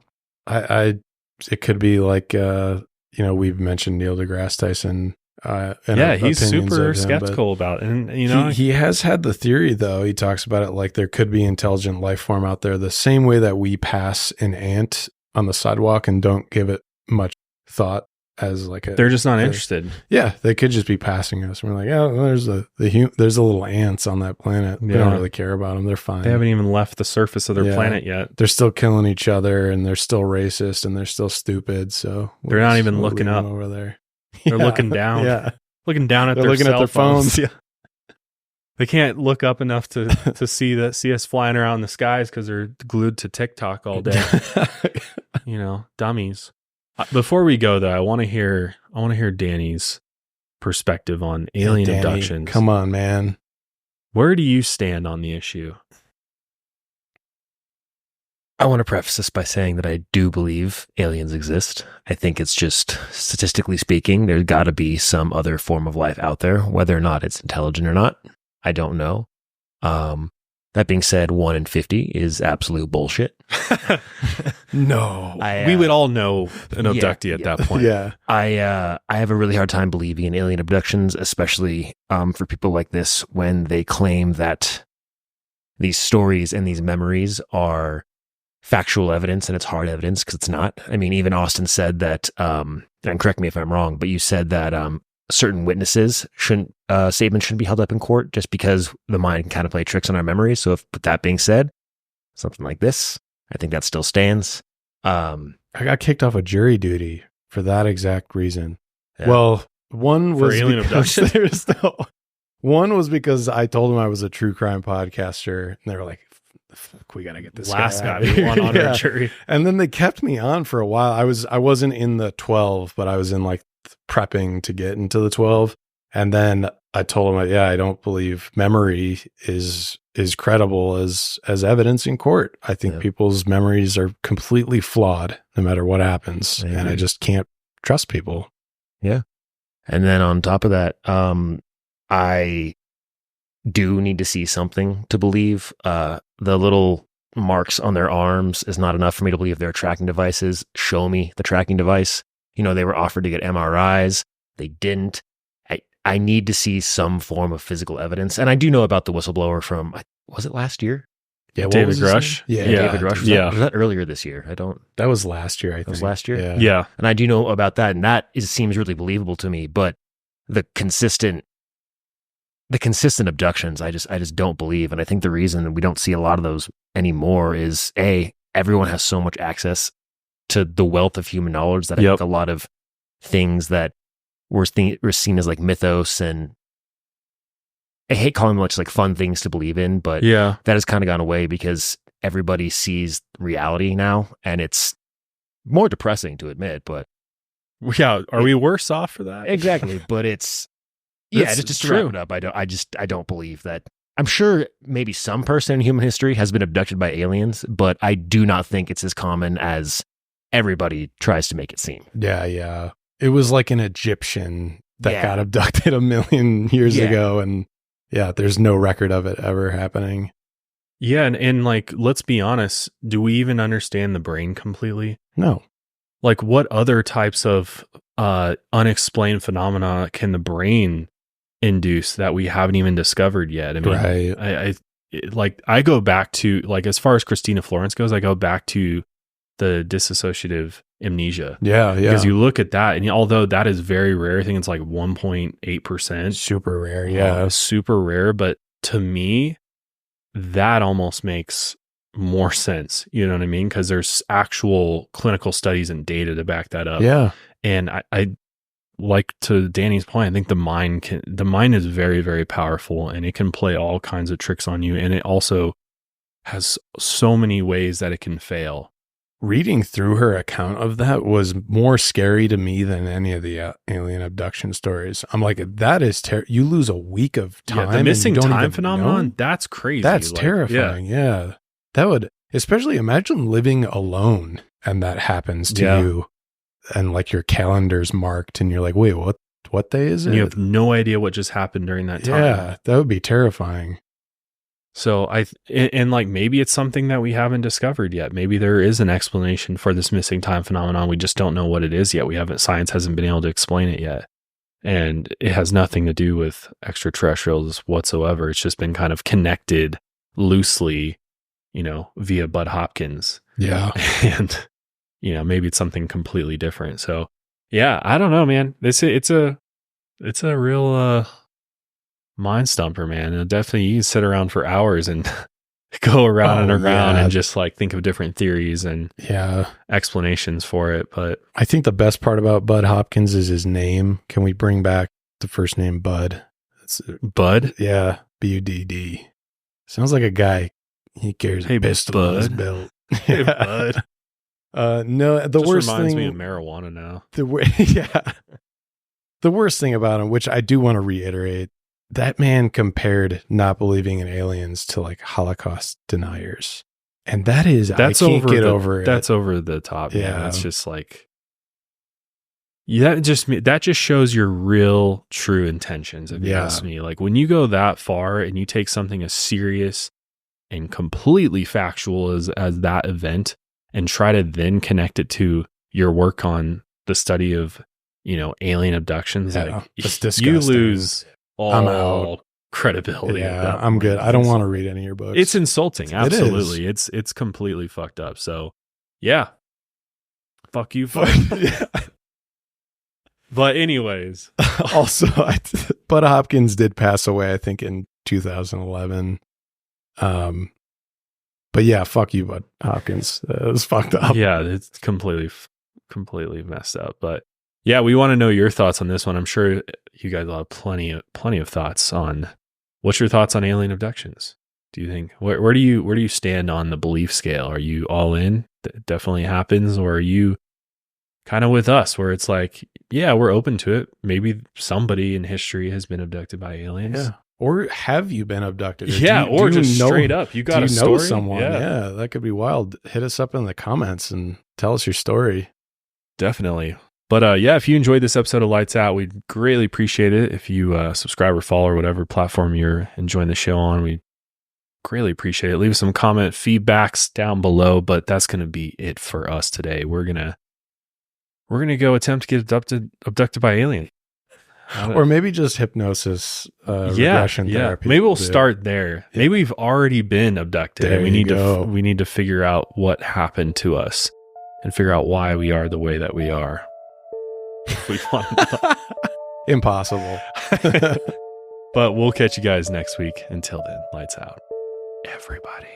It could be like, we've mentioned Neil deGrasse Tyson. He's super skeptical about it. And, he has had the theory, though. He talks about it like there could be intelligent life form out there, the same way that we pass an ant on the sidewalk and don't give it much thought as like they're just not interested. Yeah, they could just be passing us. We're like, oh, there's the little ants on that planet. We don't really care about them. They're fine. They haven't even left the surface of their planet yet. They're still killing each other, and they're still racist, and they're still stupid. So they're not even looking up over there. They're looking down. Yeah, looking down at looking at their phones. Yeah. They can't look up enough to see us flying around the skies because they're glued to TikTok all day. Dummies. Before we go, though, I want to hear Danny's perspective on alien abductions. Come on, man. Where do you stand on the issue? I want to preface this by saying that I do believe aliens exist. I think it's just, statistically speaking, there's got to be some other form of life out there, whether or not it's intelligent or not. I don't know. That being said, 1 in 50 is absolute bullshit. No. We would all know an abductee at that point. Yeah. I have a really hard time believing in alien abductions, especially for people like this, when they claim that these stories and these memories are factual evidence and it's hard evidence, because it's not. I mean, even Austin said that, and correct me if I'm wrong, but you said that certain witnesses statements shouldn't be held up in court just because the mind can kind of play tricks on our memories. So with that being said, something like this, I think that still stands. I got kicked off of jury duty for that exact reason. Yeah. Well, one was alien abduction? One was because I told them I was a true crime podcaster, and they were like, "Fuck, we gotta get this Last guy out guy of we here." want on our jury. And then they kept me on for a while. I wasn't in the 12, but I was in like prepping to get into the 12. And then I told them, I don't believe memory is credible as evidence in court. I think people's memories are completely flawed no matter what happens. And I just can't trust people. Yeah. And then on top of that, I do need to see something to believe. The little marks on their arms is not enough for me to believe they're tracking devices. Show me the tracking device. They were offered to get MRIs. They didn't. I need to see some form of physical evidence. And I do know about the whistleblower from, was it last year? Yeah, David Grush. Yeah, David Grush. Was that earlier this year? That was last year, I think. That was last year? Yeah. And I do know about that, and that seems really believable to me. But the consistent abductions, I just don't believe. And I think the reason we don't see a lot of those anymore is everyone has so much access to the wealth of human knowledge that I think a lot of things that were seen as like mythos, and I hate calling them much like fun things to believe in, but that has kind of gone away because everybody sees reality now, and it's more depressing to admit, but are we worse off for that? Exactly. But it's just to wrap it up, I don't believe that. I'm sure maybe some person in human history has been abducted by aliens, but I do not think it's as common as everybody tries to make it seem. Yeah. It was like an Egyptian that got abducted 1 million years ago, and there's no record of it ever happening. Yeah, and like, let's be honest, do we even understand the brain completely? No. Like, what other types of unexplained phenomena can the brain induce that we haven't even discovered yet? I mean, I go back to, like, as far as Kristina Florence goes, I go back to the dissociative amnesia. Yeah. Because you look at that, and although that is very rare, I think it's like 1.8%. Super rare, yeah. Super rare, but to me, that almost makes more sense. You know what I mean? Because there's actual clinical studies and data to back that up. Yeah. And I like, to Danny's point, I think the mind is very, very powerful, and it can play all kinds of tricks on you. And it also has so many ways that it can fail. Reading through her account of that was more scary to me than any of the alien abduction stories. I'm like, that is you lose a week of time. The missing time phenomenon, that's crazy. That's terrifying. Yeah. That would, especially imagine living alone and that happens to you, and like your calendar's marked and you're like, wait, what day is it? And you have no idea what just happened during that time. Yeah, that would be terrifying. So and like, maybe it's something that we haven't discovered yet. Maybe there is an explanation for this missing time phenomenon. We just don't know what it is yet. Science hasn't been able to explain it yet. And it has nothing to do with extraterrestrials whatsoever. It's just been kind of connected loosely, via Budd Hopkins. Yeah. And, maybe it's something completely different. So yeah, I don't know, man. It's a real, mind stumper, man. And definitely, you can sit around for hours and go around and around and just like think of different theories and explanations for it. But I think the best part about Budd Hopkins is his name. Can we bring back the first name Budd? It's Budd? Yeah, Budd. Sounds like a guy. He carries a pistol on his belt. Hey, Budd. No, the just worst reminds thing. Me of marijuana now. The worst thing about him, which I do want to reiterate, that man compared not believing in aliens to like Holocaust deniers. And I can't get over it. That's over the top. Yeah. Man. That's just like, that just shows your real true intentions. If you ask me, like when you go that far and you take something as serious and completely factual as that event, and try to then connect it to your work on the study of, alien abductions, like that's disgusting. You lose I'm all out. credibility. Yeah, at that I'm point. good. I don't want to read any of your books. It's insulting. Absolutely. It is. It's completely fucked up. So yeah. Fuck you. Yeah. But anyways. Also, Budd Hopkins did pass away, I think, in 2011. But yeah, fuck you, Budd Hopkins. It was fucked up. Yeah, it's completely messed up. But yeah, we want to know your thoughts on this one. I'm sure you guys will have plenty of thoughts on. What's your thoughts on alien abductions? Do you think where do you stand on the belief scale? Are you all in? That definitely happens, or are you kind of with us, where it's like, yeah, we're open to it. Maybe somebody in history has been abducted by aliens. Yeah. Or have you been abducted? Or just straight up, you got a story? Know someone? Yeah, that could be wild. Hit us up in the comments and tell us your story. Definitely. But yeah, if you enjoyed this episode of Lights Out, we'd greatly appreciate it if you subscribe or follow or whatever platform you're enjoying the show on. We greatly appreciate it. Leave us some comment feedbacks down below, but that's going to be it for us today. We're going to go attempt to get abducted by aliens. Or maybe just hypnosis, regression therapy. Maybe we'll start there. Maybe we've already been abducted. There And you we need to figure out what happened to us and figure out why we are the way that we are. If we want to know. Impossible. But we'll catch you guys next week. Until then, lights out, everybody.